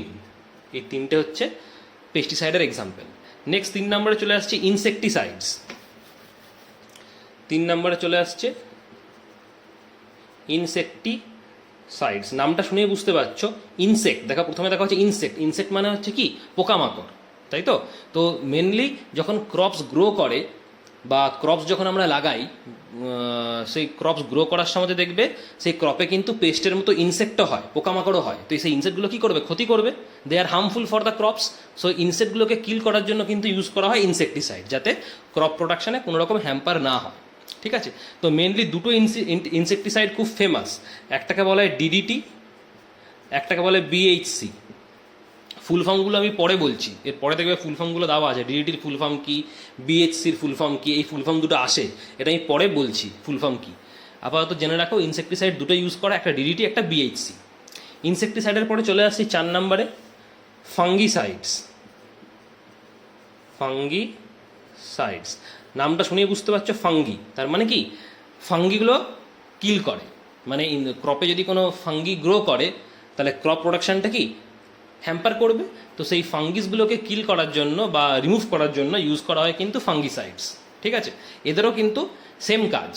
এই 3টে হচ্ছে পেস্টিসাইডের এক্সাম্পল। নেক্সট 3 নম্বরে চলে আসছে ইনসেকটিসাইডস। 3 নম্বরে চলে আসছে ইনসেকটিসাইডস। নামটা শুনেই বুঝতে পারছো, ইনসেক্ট। প্রথমে দেখা হচ্ছে ইনসেক্ট মানে হচ্ছে কি, পোকামাকড়, তাই তো? তো মেনলি যখন ক্রপস গ্রো করে বা ক্রপস যখন আমরা লাগাই, সেই ক্রপস গ্রো করার সময় দেখবে সেই ক্রপে কিন্তু পেস্টের মতো ইনসেক্টও হয়, পোকামাকড়ও হয়। তো সেই ইনসেক্টগুলো কী করবে, ক্ষতি করবে। They are harmful for the crops. So ইনসেক্টগুলোকে কিল করার জন্য কিন্তু ইউজ করা হয় ইনসেকটিসাইড, যাতে ক্রপ প্রোডাকশনে কোনো রকম হ্যাম্পার না হয়। ঠিক আছে, তো মেনলি দুটো ইনসেকটিসাইড খুব ফেমাস, একটাকে বলা হয় DDT, একটাকে বলে BHC। ফুল ফর্মগুলো আমি পরে বলছি, এরপরে দেখবে ফুল ফর্মগুলো দেওয়া আছে, DDTর ফুল ফর্ম কি, BHCর ফুল ফর্ম কি, এই ফুল ফর্ম দুটো আসে, এটা আমি পরে বলছি ফুল ফর্ম কি। আপাতত জেনে রাখো ইনসেকটিসাইড দুটো ইউজ করা, একটা DDT, একটা BHC। ইনসেকটিসাইডের পরে চলে আসছি 4 নম্বরে, ফাঙ্গিসাইডস। নামটা শুনিয়ে বুঝতে পারছো, ফাঙ্গি তার মানে কি, ফাঙ্গিগুলো কিল করে। মানে ক্রপে যদি কোনো ফাঙ্গি গ্রো করে, তাহলে ক্রপ প্রোডাকশনটা কি হ্যাম্পার করবে। তো সেই ফাঙ্গিসগুলোকে কিল করার জন্য বা রিমুভ করার জন্য ইউজ করা হয় কিন্তু ফাঙ্গিসাইডস। ঠিক আছে, এদেরও কিন্তু সেম কাজ,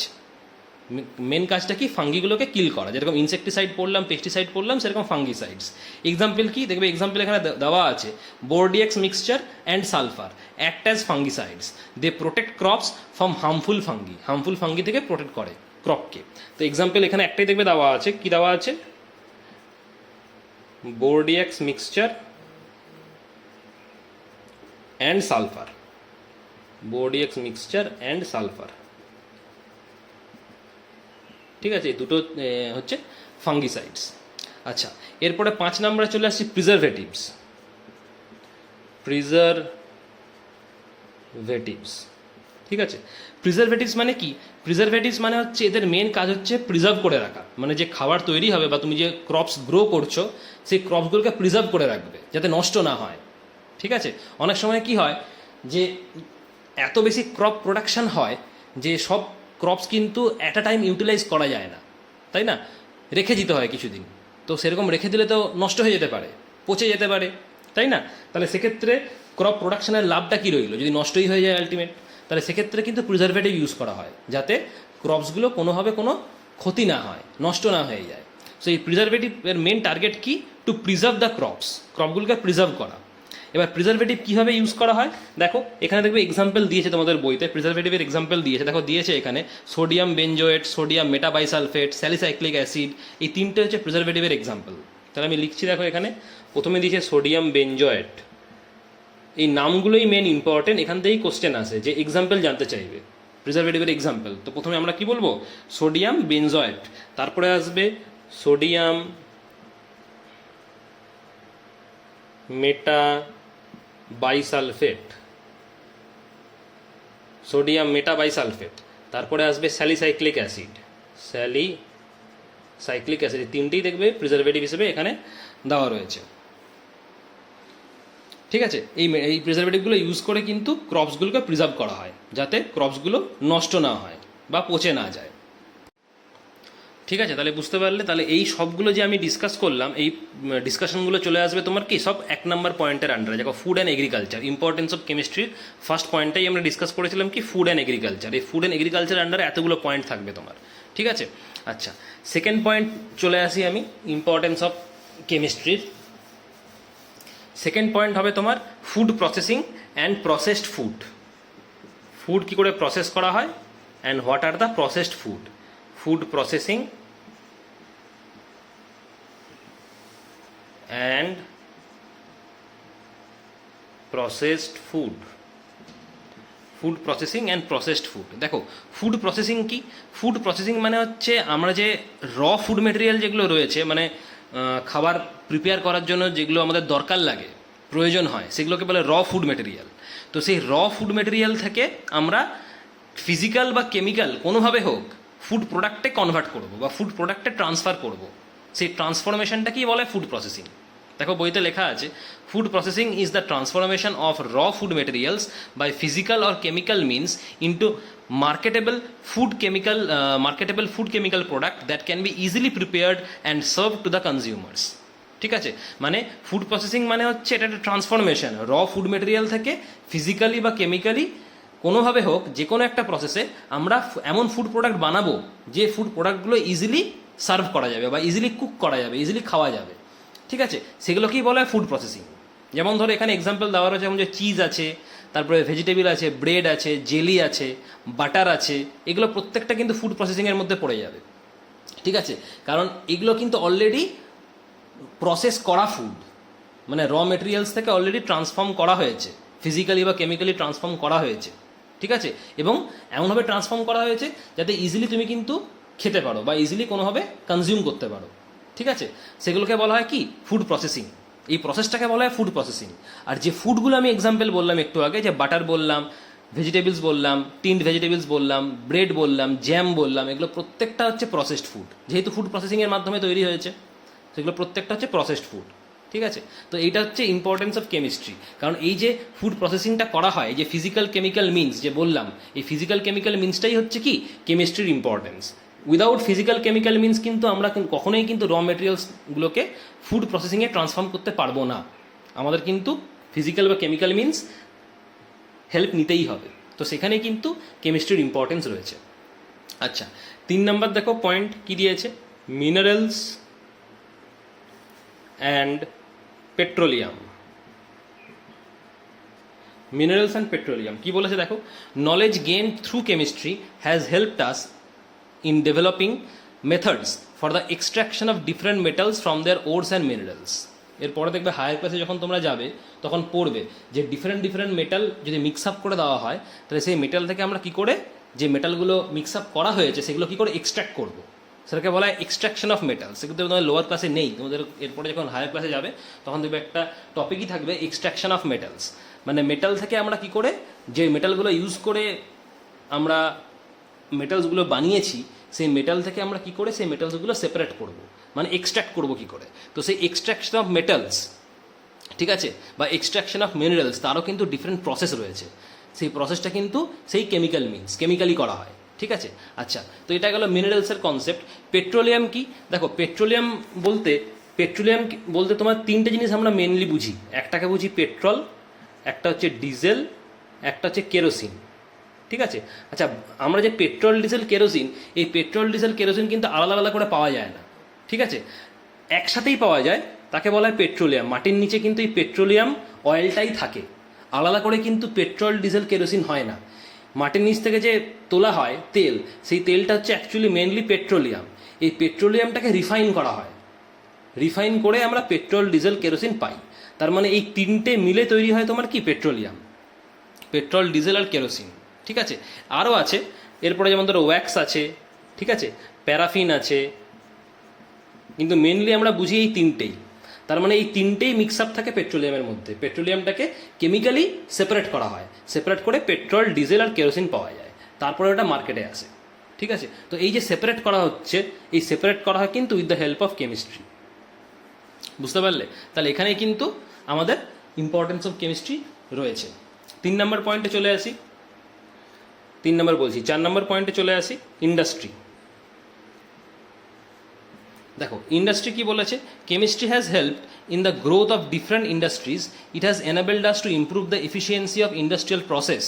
মেন কাজটা কি ফাঙ্গিগুলোকে কিল করা। যেরকম ইনসেকটিসাইড পড়লাম, পেস্টিসাইড পড়লাম, সেরকম ফাঙ্গিসাইডস। এক্সাম্পল কি দেখবে, এক্সাম্পল এখানে দেওয়া আছে, Bordeaux mixture and sulphur act as fungicides, they protect crops from harmful fungi. Harmful fungi থেকে প্রোটেক্ট করে ক্রপকে। তো এক্সাম্পল এখানে একটাই দেখবে দেওয়া আছে, কি দেওয়া আছে, Bordeaux mixture and sulphur, Bordeaux mixture and sulphur. ঠিক আছে, এই দুটো হচ্ছে ফাঙ্গিসাইডস। আচ্ছা, এরপরে 5 নম্বরে চলে আসছি প্রিজারভেটিভস। প্রিজারভেটিভস, ঠিক আছে, প্রিজারভেটিভস মানে কি? প্রিজারভেটিভস মানে হচ্ছে এদের মেন কাজ হচ্ছে প্রিজার্ভ করে রাখা, মানে যে খাবার তৈরি হবে বা তুমি যে ক্রপস গ্রো করছো সেই ক্রপসগুলোকে প্রিজার্ভ করে রাখবে যাতে নষ্ট না হয়। ঠিক আছে, অনেক সময় কি হয় যে এত বেশি ক্রপ প্রোডাকশন হয় যে সব ক্রপস কিন্তু অ্যাট আ টাইম ইউটিলাইজ করা যায় না, তাই না? রেখে দিতে হয় কিছুদিন। তো সেরকম রেখে দিলে তো নষ্ট হয়ে যেতে পারে, পচে যেতে পারে, তাই না? তাহলে সেক্ষেত্রে ক্রপ প্রোডাকশনের লাভটা কী রইল যদি নষ্টই হয়ে যায় আলটিমেট? তাহলে সেক্ষেত্রে কিন্তু প্রিজারভেটিভ ইউজ করা হয় যাতে ক্রপসগুলো কোনোভাবে কোনো ক্ষতি না হয়, নষ্ট না হয়ে যায়। সো এই প্রিজারভেটিভের মেন টার্গেট কি? টু প্রিজার্ভ দ্য ক্রপস, ক্রপগুলোকে প্রিজার্ভ করা। এবার প্রিজারভেটিভ কীভাবে ইউজ করা হয় দেখো, এখানে দেখবে এক্সাম্পল দিয়েছে তোমাদের বইতে, প্রিজারভেটিভের এক্সাম্পল দিয়েছে। দেখো দিয়েছে এখানে sodium benzoate, sodium metabisulphite, salicylic acid, এই তিনটে হচ্ছে প্রিজারভেটিভের এক্সাম্পল। তাহলে আমি লিখছি, দেখো এখানে প্রথমে দিয়েছে সোডিয়াম বেনজোয়েট। এই নামগুলোই মেন ইম্পর্টেন্ট, এখান থেকেই কোশ্চেন আসে যে এক্সাম্পল জানতে চাইবে প্রিজারভেটিভের এক্সাম্পল। তো প্রথমে আমরা কি বলবো, সোডিয়াম বেনজোয়েট, তারপরে আসবে সোডিয়াম মেটাবাইসালফেট, সোডিয়াম মেটাবাইসালফেট, তারপরে আসবে স্যালিসাইক্লিক অ্যাসিড, স্যালিসাইক্লিক অ্যাসিড। তিনটেই দেখবে প্রিজারভেটিভ হিসেবে এখানে দেওয়া রয়েছে। ঠিক আছে, এই প্রিজারভেটিভগুলো ইউজ করে কিন্তু ক্রপসগুলোকে প্রিজার্ভ করা হয় যাতে ক্রপসগুলো নষ্ট না হয় বা পচে না যায়। ঠিক আছে, তাহলে বুঝতে পারলে। তাহলে এই সবগুলো যে আমি ডিসকাস করলাম, এই ডিসকাশনগুলো চলে আসবে তোমার কি সব 1 নম্বর পয়েন্টের আন্ডারে। দেখো food and agriculture, importance of কেমিস্ট্রির ফার্স্ট পয়েন্টটাই আমরা ডিসকাস করেছিলাম কি ফুড অ্যান্ড এগ্রিকালচার। এই ফুড অ্যান্ড এগ্রিকালচার আন্ডারে এতগুলো পয়েন্ট থাকবে তোমার। ঠিক আছে, আচ্ছা সেকেন্ড পয়েন্ট চলে আসি আমি, ইম্পর্টেন্স অফ কেমিস্ট্রির সেকেন্ড পয়েন্ট হবে তোমার food processing and processed food. Food কী করে প্রসেস করা হয় and what are the processed food. Food processing and processed food. Food processing and processed food. দেখো ফুড প্রসেসিং কি? ফুড প্রসেসিং মানে হচ্ছে আমরা যে র ফুড মেটেরিয়াল যেগুলো রয়েছে, মানে খাবার প্রিপেয়ার করার জন্য যেগুলো আমাদের দরকার লাগে, প্রয়োজন হয়, সেগুলোকে বলে র ফুড মেটেরিয়াল। তো সেই র ফুড মেটেরিয়াল থেকে আমরা ফিজিক্যাল বা কেমিক্যাল কোনোভাবে হোক ফুড প্রোডাক্টে কনভার্ট করব বা ফুড প্রোডাক্টে ট্রান্সফার করব, সেই ট্রান্সফরমেশনটাকেই বলে ফুড প্রসেসিং। দেখো বইতে লেখা আছে food processing is the transformation of raw food materials by physical or chemical means into marketable food chemical product that can be easily prepared and served to the consumers. ঠিক আছে, মানে food processing মানে হচ্ছে এটা একটা transformation র food material থেকে physically বা কেমিক্যালি কোনোভাবে হোক যে কোনো একটা প্রসেসে আমরা এমন ফুড প্রোডাক্ট বানাবো যে ফুড প্রোডাক্টগুলো ইজিলি সার্ভ করা যাবে বা ইজিলি কুক করা যাবে, ইজিলি খাওয়া যাবে। ঠিক আছে, সেগুলোকেই বলা হয় ফুড প্রসেসিং। যেমন ধরো এখানে এক্সাম্পল দেওয়া রয়েছে, যেমন যে চিজ আছে, তারপরে ভেজিটেবল আছে, ব্রেড আছে, জেলি আছে, বাটার আছে, এগুলো প্রত্যেকটা কিন্তু ফুড প্রসেসিংয়ের মধ্যে পড়ে যাবে। ঠিক আছে, কারণ এগুলো কিন্তু অলরেডি প্রসেস করা ফুড, মানে র মেটেরিয়ালস থেকে অলরেডি ট্রান্সফর্ম করা হয়েছে, ফিজিক্যালি বা কেমিক্যালি ট্রান্সফর্ম করা হয়েছে। ঠিক আছে, এবং এমনভাবে ট্রান্সফর্ম করা হয়েছে যাতে ইজিলি তুমি কিন্তু খেতে পারো বা ইজিলি কোনোভাবে কনজিউম করতে পারো। ঠিক আছে, সেগুলোকে বলা হয় কি ফুড প্রসেসিং। এই প্রসেসটাকে বলা হয় ফুড প্রসেসিং। আর যে ফুডগুলো আমি এক্সাম্পল বললাম একটু আগে, যে বাটার বললাম, ভেজিটেবলস বললাম, টিন্ড ভেজিটেবলস বললাম, ব্রেড বললাম, জ্যাম বললাম, এগুলো প্রত্যেকটা হচ্ছে প্রসেসড ফুড, যেহেতু ফুড প্রসেসিংয়ের মাধ্যমে তৈরি হয়েছে, সেগুলো প্রত্যেকটা হচ্ছে প্রসেসড ফুড। ঠিক আছে, তো এইটা হচ্ছে ইম্পর্টেন্স অফ কেমিস্ট্রি। কারণ এই যে ফুড প্রসেসিংটা করা হয়, এই যে ফিজিক্যাল কেমিক্যাল মিনস যে বললাম, এই ফিজিক্যাল কেমিক্যাল মিনসটাই হচ্ছে কি কেমিস্ট্রির ইম্পর্টেন্স। উইদাউট ফিজিক্যাল কেমিক্যাল মিনস কিন্তু আমরা কখনোই কিন্তু র মেটেরিয়ালসগুলোকে ফুড প্রসেসিংয়ে ট্রান্সফর্ম করতে পারবো না। আমাদের কিন্তু ফিজিক্যাল বা কেমিক্যাল মিনস হেল্প নিতেই হবে। তো সেখানে কিন্তু কেমিস্ট্রির ইম্পর্টেন্স রয়েছে। আচ্ছা, 3 নম্বর দেখো পয়েন্ট কি দিয়েছে, minerals and petroleum. Minerals and petroleum কি বলেছে দেখো, knowledge gain through chemistry has helped us in developing methods for the extraction of different metals from their ores and minerals. এরপরে দেখবে হায়ার ক্লাসে যখন তোমরা যাবে তখন পড়বে যে ডিফারেন্ট মেটাল যদি মিক্স আপ করে দেওয়া হয় তাহলে সেই মেটাল থেকে আমরা কি করে যে মেটালগুলো মিক্স আপ করা হয়েছে সেগুলো কি করে এক্সট্র্যাক্ট করবো, সেটাকে বলা হয় এক্সট্রাকশন অফ মেটাল। সেগুলো তোমাদের লোয়ার ক্লাসে নেই, তোমাদের এরপরে যখন হায়ার ক্লাসে যাবে তখন দেখবে একটা টপিকই থাকবে এক্সট্রাকশন অফ মেটালস, মানে মেটাল থেকে আমরা কি করে যে মেটালগুলো ইউজ করে আমরা মেটালসগুলো বানিয়েছি সেই মেটাল থেকে আমরা কি করে সেই মেটালসগুলো সেপারেট করব, মানে এক্সট্র্যাক্ট করব কি করে। তো সেই এক্সট্রাকশন অফ মেটালস, ঠিক আছে, বা এক্সট্রাকশন অফ মিনারেলস, তারও কিন্তু ডিফারেন্ট প্রসেস রয়েছে। সেই প্রসেসটা কিন্তু সেই কেমিক্যাল মিনস কেমিক্যালি করা হয়, ঠিক আছে। আচ্ছা, তো এটা গেল মিনারেলসের কনসেপ্ট। পেট্রোলিয়াম কি, দেখো পেট্রোলিয়াম বলতে তোমার 3টে জিনিস আমরা মেনলি বুঝি। একটাকে বুঝি পেট্রোল, একটা হচ্ছে ডিজেল, একটা হচ্ছে কেরোসিন, ঠিক আছে। আচ্ছা, আমরা যে পেট্রোল ডিজেল কেরোসিন, এই পেট্রোল ডিজেল কেরোসিন কিন্তু আলাদা আলাদা করে পাওয়া যায় না, ঠিক আছে, একসাথেই পাওয়া যায়, তাকে বলা হয় পেট্রোলিয়াম। মাটির নিচে কিন্তু এই পেট্রোলিয়াম অয়েলটাই থাকে, আলাদা করে কিন্তু পেট্রোল ডিজেল কেরোসিন হয় না। মাটির নিচ থেকে যে তোলা হয় তেল, সেই তেলটা হচ্ছে অ্যাকচুয়ালি মেনলি পেট্রোলিয়াম। এই পেট্রোলিয়ামটাকে রিফাইন করা হয়, রিফাইন করে আমরা পেট্রোল ডিজেল কেরোসিন পাই। তার মানে এই 3টে মিলে তৈরি হয় তোমার কি পেট্রোলিয়াম, পেট্রোল ডিজেল আর কেরোসিন, ঠিক আছে। আরও আছে এরপরে, যেমন ধরো ওয়্যাক্স আছে, ঠিক আছে, প্যারাফিন আছে, কিন্তু মেনলি আমরা বুঝি এই 3টেই। তার মানে এই 3টেই মিক্স আপ থাকে পেট্রোলিয়ামের মধ্যে। পেট্রোলিয়ামটাকে কেমিক্যালি সেপারেট করা হয়, সেপারেট করে পেট্রোল ডিজেল আর কেরোসিন পাওয়া যায়, তারপরে ওটা মার্কেটে আসে, ঠিক আছে। তো এই যে সেপারেট করা হচ্ছে, এই সেপারেট করা হয় কিন্তু with the help of chemistry, বুঝতে পারলে। তাহলে এখানেই কিন্তু আমাদের ইম্পর্টেন্স অফ কেমিস্ট্রি রয়েছে। 3 নম্বর পয়েন্টে চলে আসি, 3 নম্বর বলছি, 4 নম্বর পয়েন্টে চলে আসি, ইন্ডাস্ট্রি। দেখো ইন্ডাস্ট্রি কি বলেছে, chemistry has helped in the growth of different industries, it has enabled us to improve the efficiency of industrial process.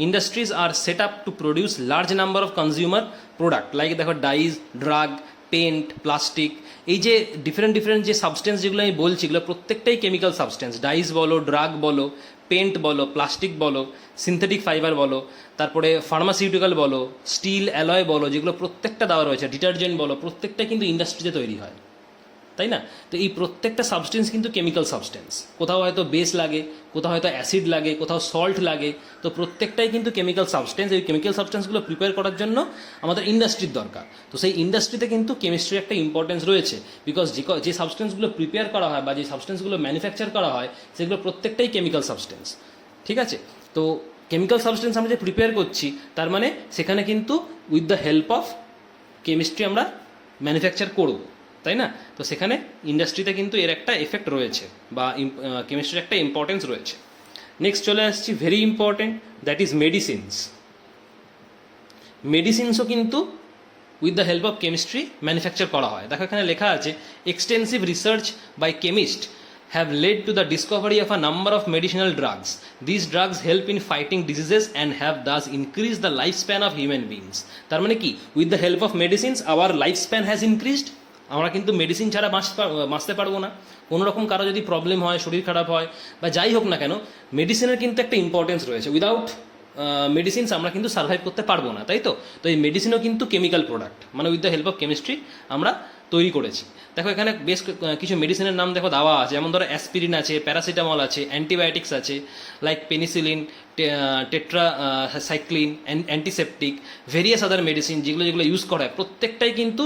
Industries are set up to produce large number of consumer product like দেখো dyes, drug, paint, plastic. এই যে different যে substance যেগুলো আমি বলছি, এগুলো প্রত্যেকটাই chemical substance. Dies বলো, ড্রাগ বলো, পেন্ট বলো, প্লাস্টিক বলো, সিনথেটিক ফাইবার বলো, তারপরে ফার্মাসিউটিক্যাল বলো, স্টিল অ্যালয় বলো, যেগুলো প্রত্যেকটা দেওয়া রয়েছে, ডিটারজেন্ট বলো, প্রত্যেকটা কিন্তু ইন্ডাস্ট্রিতে তৈরি হয়, তাই না। তো এই প্রত্যেকটা সাবস্টেন্স কিন্তু কেমিক্যাল সাবস্টেন্স। কোথাও হয়তো বেস লাগে, কোথাও হয়তো অ্যাসিড লাগে, কোথাও সল্ট লাগে, তো প্রত্যেকটাই কিন্তু কেমিক্যাল সাবস্টেন্স। এই কেমিক্যাল সাবস্টেন্সগুলো প্রিপেয়ার করার জন্য আমাদের ইন্ডাস্ট্রির দরকার। তো সেই ইন্ডাস্ট্রিতে কিন্তু কেমিস্ট্রির একটা ইম্পর্টেন্স রয়েছে, বিকজ যে সাবস্টেন্সগুলো প্রিপেয়ার করা হয় বা যে সাবস্টেন্সগুলো ম্যানুফ্যাকচার করা হয় সেগুলো প্রত্যেকটাই কেমিক্যাল সাবস্টেন্স, ঠিক আছে। তো কেমিক্যাল সাবস্টেন্স আমরা যে প্রিপেয়ার করছি, তার মানে সেখানে কিন্তু with the help of chemistry আমরা ম্যানুফ্যাকচার করব, তাই না। তো সেখানে ইন্ডাস্ট্রিতে কিন্তু এর একটা এফেক্ট রয়েছে বা কেমিস্ট্রির একটা ইম্পর্টেন্স রয়েছে। নেক্সট চলে আসছি very important, that is medicines. মেডিসিনসও কিন্তু with the help of chemistry manufacture করা হয়। দেখো এখানে লেখা আছে, extensive research by chemist have led to the discovery of a number of medicinal drugs. These drugs help in fighting diseases and have thus increased the lifespan of human beings. তার মানে কি, with the help of medicines our lifespan has increased. আমরা কিন্তু medicine ছাড়া বাঁচতে পারবো না। কোনো রকম কারো যদি প্রবলেম হয়, শরীর খারাপ হয় বা যাই হোক না কেন, মেডিসিনের কিন্তু একটা ইম্পর্টেন্স রয়েছে। উইদাউট মেডিসিনস আমরা কিন্তু সার্ভাইভ করতে পারবো না, তাই তো। তো এই মেডিসিনও কিন্তু কেমিক্যাল প্রোডাক্ট, মানে with the help of chemistry আমরা তৈরি করেছি। দেখো এখানে বেশ কিছু মেডিসিনের নাম দেখো দেওয়া আছে, যেমন ধরো অ্যাসপিরিন আছে, প্যারাসিটামল আছে, অ্যান্টিবায়োটিক্স আছে like penicillin, tetracycline, antiseptic, various other medicine, যেগুলো ইউজ করা হয় প্রত্যেকটাই কিন্তু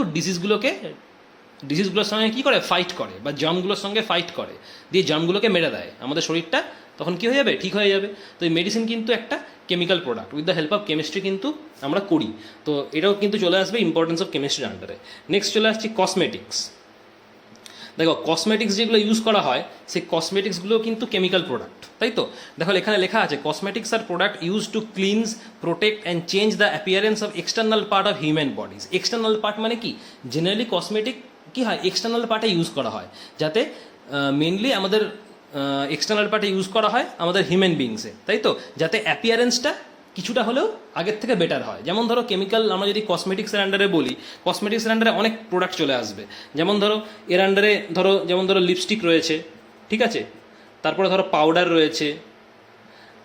ডিজিজগুলোর সঙ্গে কী করে, ফাইট করে, বা জার্মগুলোর সঙ্গে ফাইট করে, দিয়ে জার্মগুলোকে মেরে দেয়। আমাদের শরীরটা তখন কী হয়ে যাবে, ঠিক হয়ে যাবে। তো এই মেডিসিন কিন্তু একটা chemical product, with the help of chemistry কিন্তু আমরা করি। তো এটাও কিন্তু চলে আসবে ইম্পর্টেন্স অফ কেমিস্ট্রির আন্ডারে। নেক্সট চলে আসছি কসমেটিক্স। দেখো কসমেটিক্স যেগুলো ইউজ করা হয়, সেই কসমেটিক্সগুলো কিন্তু কেমিক্যাল প্রোডাক্ট, তাই তো। দেখো এখানে লেখা আছে, cosmetics are product use to cleanse, protect and change the appearance of external part of human bodies. External part মানে কি, জেনারেলি কসমেটিক কী হয়, এক্সটার্নাল পার্টে ইউজ করা হয়, যাতে মেনলি আমাদের এক্সটার্নাল পার্টে ইউজ করা হয় আমাদের হিউম্যান বিংসে, তাই তো, যাতে অ্যাপিয়ারেন্সটা কিছুটা হলেও আগের থেকে বেটার হয়। যেমন ধরো কেমিক্যাল, আমরা যদি কসমেটিক্সের আন্ডারে বলি, কসমেটিক্সের আন্ডারে অনেক প্রোডাক্ট চলে আসবে। যেমন ধরো এর আন্ডারে যেমন ধরো লিপস্টিক রয়েছে, ঠিক আছে, তারপরে ধরো পাউডার রয়েছে,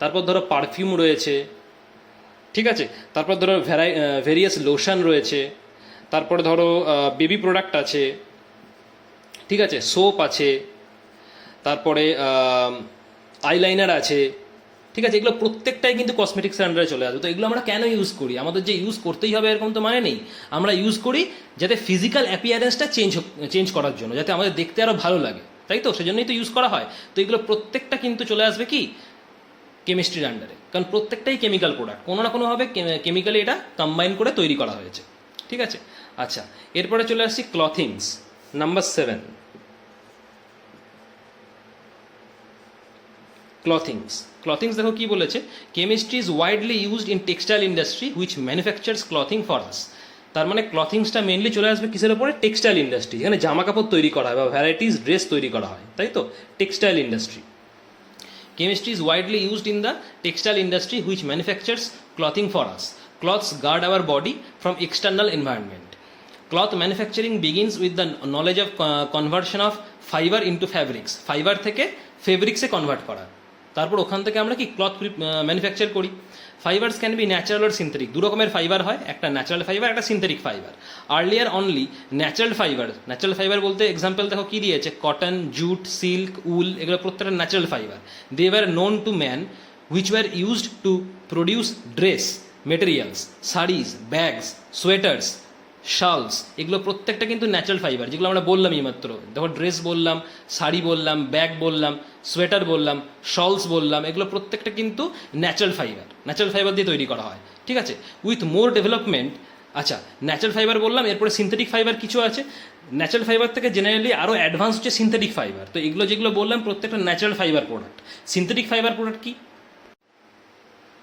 তারপর ধরো পারফিউম রয়েছে, ঠিক আছে, তারপর ধরো ভেরিয়াস লোশন রয়েছে, তারপরে ধরো বেবি প্রোডাক্ট আছে, ঠিক আছে, সোপ আছে, তারপরে আইলাইনার আছে, ঠিক আছে, এগুলো প্রত্যেকটাই কিন্তু কসমেটিক্সের আন্ডারে চলে আসবে। তো এগুলো আমরা কেন ইউজ করি? আমাদের যে ইউজ করতেই হবে এরকম তো মানে নেই। আমরা ইউজ করি যাতে ফিজিক্যাল অ্যাপিয়ারেন্সটা চেঞ্জ করার জন্য, যাতে আমাদের দেখতে আরও ভালো লাগে, তাই তো, সেজন্যই তো ইউজ করা হয়। তো এগুলো প্রত্যেকটা কিন্তু চলে আসবে কি কেমিস্ট্রির আন্ডারে, কারণ প্রত্যেকটাই কেমিক্যাল প্রোডাক্ট, কোনো না কোনোভাবে কেমিক্যালি এটা কম্বাইন করে তৈরি করা হয়েছে, ঠিক আছে। আচ্ছা, এরপরে চলে আসছি ক্লথিংস, নাম্বার 7। ক্লথিংস দেখো কি বলেছে, chemistry is widely used in textile industry which manufacturers clothing for us. তার মানে ক্লথিংসটা মেনলি চলে আসবে কিসের ওপরে? টেক্সটাইল ইন্ডাস্ট্রি, যেখানে জামা কাপড় তৈরি করা হয় বা ভ্যারাইটিস ড্রেস তৈরি করা হয়, তাই তো, textile industry. Chemistry is widely used in the textile industry which manufactures clothing for us. Cloths guard our body from external environment. Cloth manufacturing begins with the knowledge of conversion of fiber into fabrics. Fiber থেকে ফেব্রিক্সে convert করা, তারপর ওখান থেকে আমরা কি cloth manufacture করি। Fibres can be natural or synthetic, দু রকমের ফাইবার হয়, একটা ন্যাচারাল ফাইবার, একটা synthetic fibre. Earlier only natural fibre বলতে এক্সাম্পল দেখো কি দিয়েছে, কটন, জুট, সিল্ক, উল, এগুলো প্রত্যেকটা natural fibre. They were known to man which were used to produce dress materials, saris, bags, sweaters, shawls, এগুলো প্রত্যেকটা কিন্তু ন্যাচারাল ফাইবার, যেগুলো আমরা বললাম এইমাত্র। দেখো ড্রেস বললাম, শাড়ি বললাম, ব্যাগ বললাম, সোয়েটার বললাম, শলস বললাম, এগুলো প্রত্যেকটা কিন্তু ন্যাচারাল ফাইবার দিয়ে তৈরি করা হয়, ঠিক আছে। উইথ মোর ডেভেলপমেন্ট, আচ্ছা ন্যাচারাল ফাইবার বললাম, এরপরে সিনথেটিক ফাইবার কিছু আছে। ন্যাচারাল ফাইবার থেকে জেনারেলি আরও অ্যাডভান্স হচ্ছে সিনথেটিক ফাইবার। তো এগুলো যেগুলো বললাম প্রত্যেকটা natural fibre product. Synthetic fibre product কি?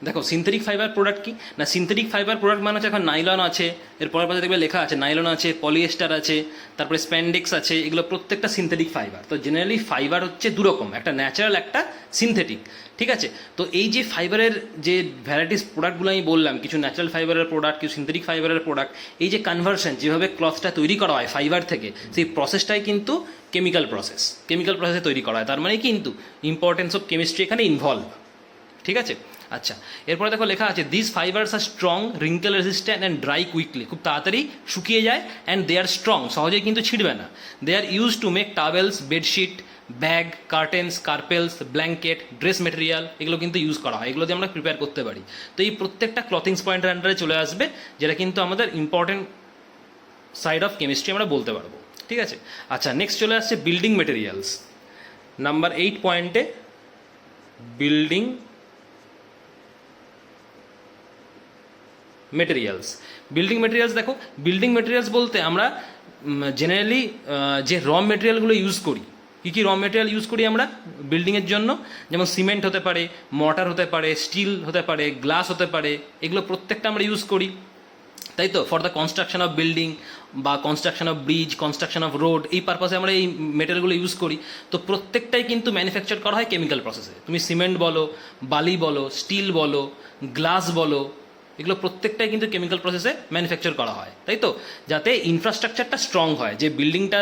দেখো সিনথেটিক ফাইবার প্রোডাক্ট কি না, সিনথেটিক ফাইবার প্রোডাক্ট মানে হচ্ছে এখন নাইলন আছে, এর পরের পাশে দেখবে লেখা আছে নাইলন আছে, পলিয়েস্টার আছে, তারপরে স্প্যান্ডেক্স আছে, এগুলো প্রত্যেকটা সিনথেটিক ফাইবার। তো জেনারেলি ফাইবার হচ্ছে দুরকম, একটা ন্যাচারাল, একটা সিনথেটিক, ঠিক আছে। তো এই যে ফাইবারের যে ভ্যারাইটিস প্রোডাক্টগুলো আমি বললাম, কিছু ন্যাচারাল ফাইবারের প্রোডাক্ট, কিছু সিনথেটিক ফাইবারের প্রোডাক্ট, এই যে কনভার্সন, যেভাবে ক্লথটা তৈরি করা হয় ফাইবার থেকে, সেই প্রসেসটাই কিন্তু কেমিক্যাল প্রসেসে তৈরি করা হয়। তার মানে কিন্তু ইম্পর্টেন্স অফ কেমিস্ট্রি এখানে ইনভলভ, ঠিক আছে। আচ্ছা, এরপরে দেখো লেখা আছে this fibres are strong, wrinkle resistant and dry quickly, খুব তাড়াতাড়ি শুকিয়ে যায়, অ্যান্ড দে আর স্ট্রং, সহজেই কিন্তু ছিঁড়বে না। They are use to make towels, bedsheet, bag, curtains, carpets, blanket, dress material, এগুলো কিন্তু ইউজ করা হয়, এগুলো দিয়ে আমরা প্রিপেয়ার করতে পারি। তো এই প্রত্যেকটা ক্লথিংস পয়েন্টের আন্ডারে চলে আসবে, যেটা কিন্তু আমাদের ইম্পর্টেন্ট সাইড অফ কেমিস্ট্রি আমরা বলতে পারবো, ঠিক আছে। আচ্ছা, নেক্সট চলে আসছে বিল্ডিং মেটেরিয়ালস, নাম্বার 8 পয়েন্টে বিল্ডিং মেটেরিয়ালস। দেখো বিল্ডিং মেটেরিয়ালস বলতে আমরা জেনারেলি যে র মেটেরিয়ালগুলো ইউজ করি, কী র মেটেরিয়াল ইউজ করি আমরা বিল্ডিংয়ের জন্য, যেমন সিমেন্ট হতে পারে, মর্টার হতে পারে, স্টিল হতে পারে, গ্লাস হতে পারে, এগুলো প্রত্যেকটা আমরা ইউজ করি, তাই তো, for the construction of building বা construction of bridge, construction of road, এই পারপাসে আমরা এই মেটেরিয়ালগুলো ইউজ করি। তো প্রত্যেকটাই কিন্তু ম্যানুফ্যাকচার করা হয় কেমিক্যাল প্রসেসে। তুমি সিমেন্ট বলো, বালি বলো, স্টিল বলো, গ্লাস বলো, এগুলো প্রত্যেকটাই কিন্তু কেমিক্যাল প্রসেসে ম্যানুফ্যাকচার করা হয়, তাই তো, যাতে ইনফ্রাস্ট্রাকচারটা স্ট্রং হয়। যে বিল্ডিংটা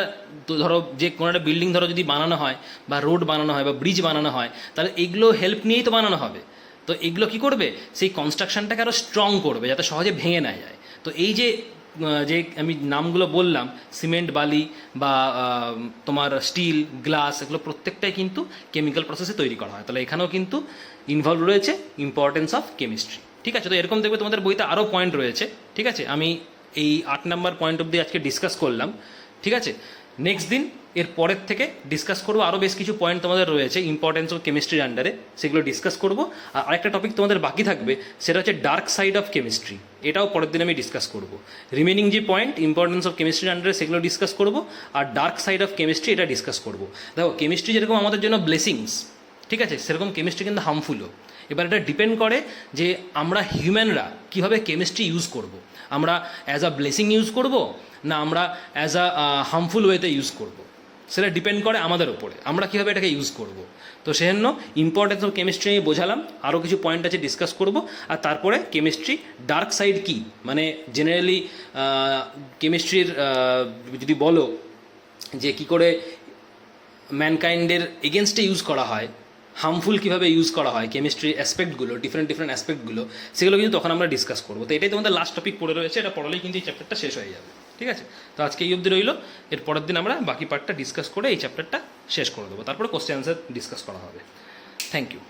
ধরো, যে কোনো একটা বিল্ডিং ধরো যদি বানানো হয়, বা রোড বানানো হয়, বা ব্রিজ বানানো হয়, তাহলে এগুলো হেল্প নিয়েই তো বানানো হবে। তো এগুলো কী করবে, সেই কনস্ট্রাকশনটাকে আরও স্ট্রং করবে, যাতে সহজে ভেঙে না যায়। তো এই যে আমি নামগুলো বললাম, সিমেন্ট, বালি বা তোমার স্টিল, গ্লাস, এগুলো প্রত্যেকটাই কিন্তু কেমিক্যাল প্রসেসে তৈরি করা হয়। তাহলে এখানেও কিন্তু ইনভলভ রয়েছে ইম্পর্টেন্স অফ কেমিস্ট্রি, ঠিক আছে। তো এরকম দেখবে তোমাদের বইতে আরও পয়েন্ট রয়েছে, ঠিক আছে। আমি এই 8 নম্বর পয়েন্ট অবধি আজকে ডিসকাস করলাম, ঠিক আছে। নেক্সট দিন এর পরের থেকে ডিসকাস করবো, আরও বেশ কিছু পয়েন্ট তোমাদের রয়েছে ইম্পর্টেন্স অফ কেমিস্ট্রির আন্ডারে, সেগুলো ডিসকাস করবো। আর আরেকটা টপিক তোমাদের বাকি থাকবে, সেটা হচ্ছে ডার্ক সাইড অফ কেমিস্ট্রি, এটাও পরের দিন আমি ডিসকাস করবো। রিমেনিং যে পয়েন্ট ইম্পর্টেন্স অফ কেমিস্ট্রির আন্ডারে, সেগুলো ডিসকাস করবো, আর ডার্ক সাইড অফ কেমিস্ট্রি এটা ডিসকাস করবো। দেখো কেমিস্ট্রি যেরকম আমাদের জন্য ব্লেসিংস, ঠিক আছে, সেরকম কেমিস্ট্রি কিন্তু হার্মফুলও। এবার এটা ডিপেন্ড করে যে আমরা হিউম্যানরা কীভাবে কেমিস্ট্রি ইউজ করব। আমরা অ্যাজ আ ব্লেসিং ইউজ করব, না আমরা অ্যাজ আ হার্মফুল ওয়েতে ইউজ করব, সেটা ডিপেন্ড করে আমাদের ওপরে, আমরা কীভাবে এটাকে ইউজ করব। তো সেজন্য ইম্পর্টেন্স অফ কেমিস্ট্রি আমি বোঝালাম, আরও কিছু পয়েন্ট আছে ডিসকাস করব, আর তারপরে কেমিস্ট্রি ডার্ক সাইড কী, মানে জেনারেলি কেমিস্ট্রির যদি বলো যে কী করে ম্যানকাইন্ডের এগেনস্টে ইউজ করা হয়, হার্মফুল কীভাবে ইউজ করা হয় কেমিস্ট্রির অ্যাসপেক্টগুলো, ডিফারেন্ট অ্যাসপেক্টগুলো, সেগুলো কিন্তু তখন আমরা ডিসকাস করবো। তো এটাই তোমাদের লাস্ট টপিক পড়ে রয়েছে, এটা পড়লেই কিন্তু এই চ্যাপ্টারটা শেষ হয়ে যাবে। ঠিক আছে, তো আজকে এই অবধি রইলো, এর পরের দিন আমরা বাকি পার্টটা ডিসকাস করে এই চ্যাপ্টারটা শেষ করে দেবো, তারপরে কোশ্চেন অ্যান্সার ডিসকাস করা হবে। Thank you.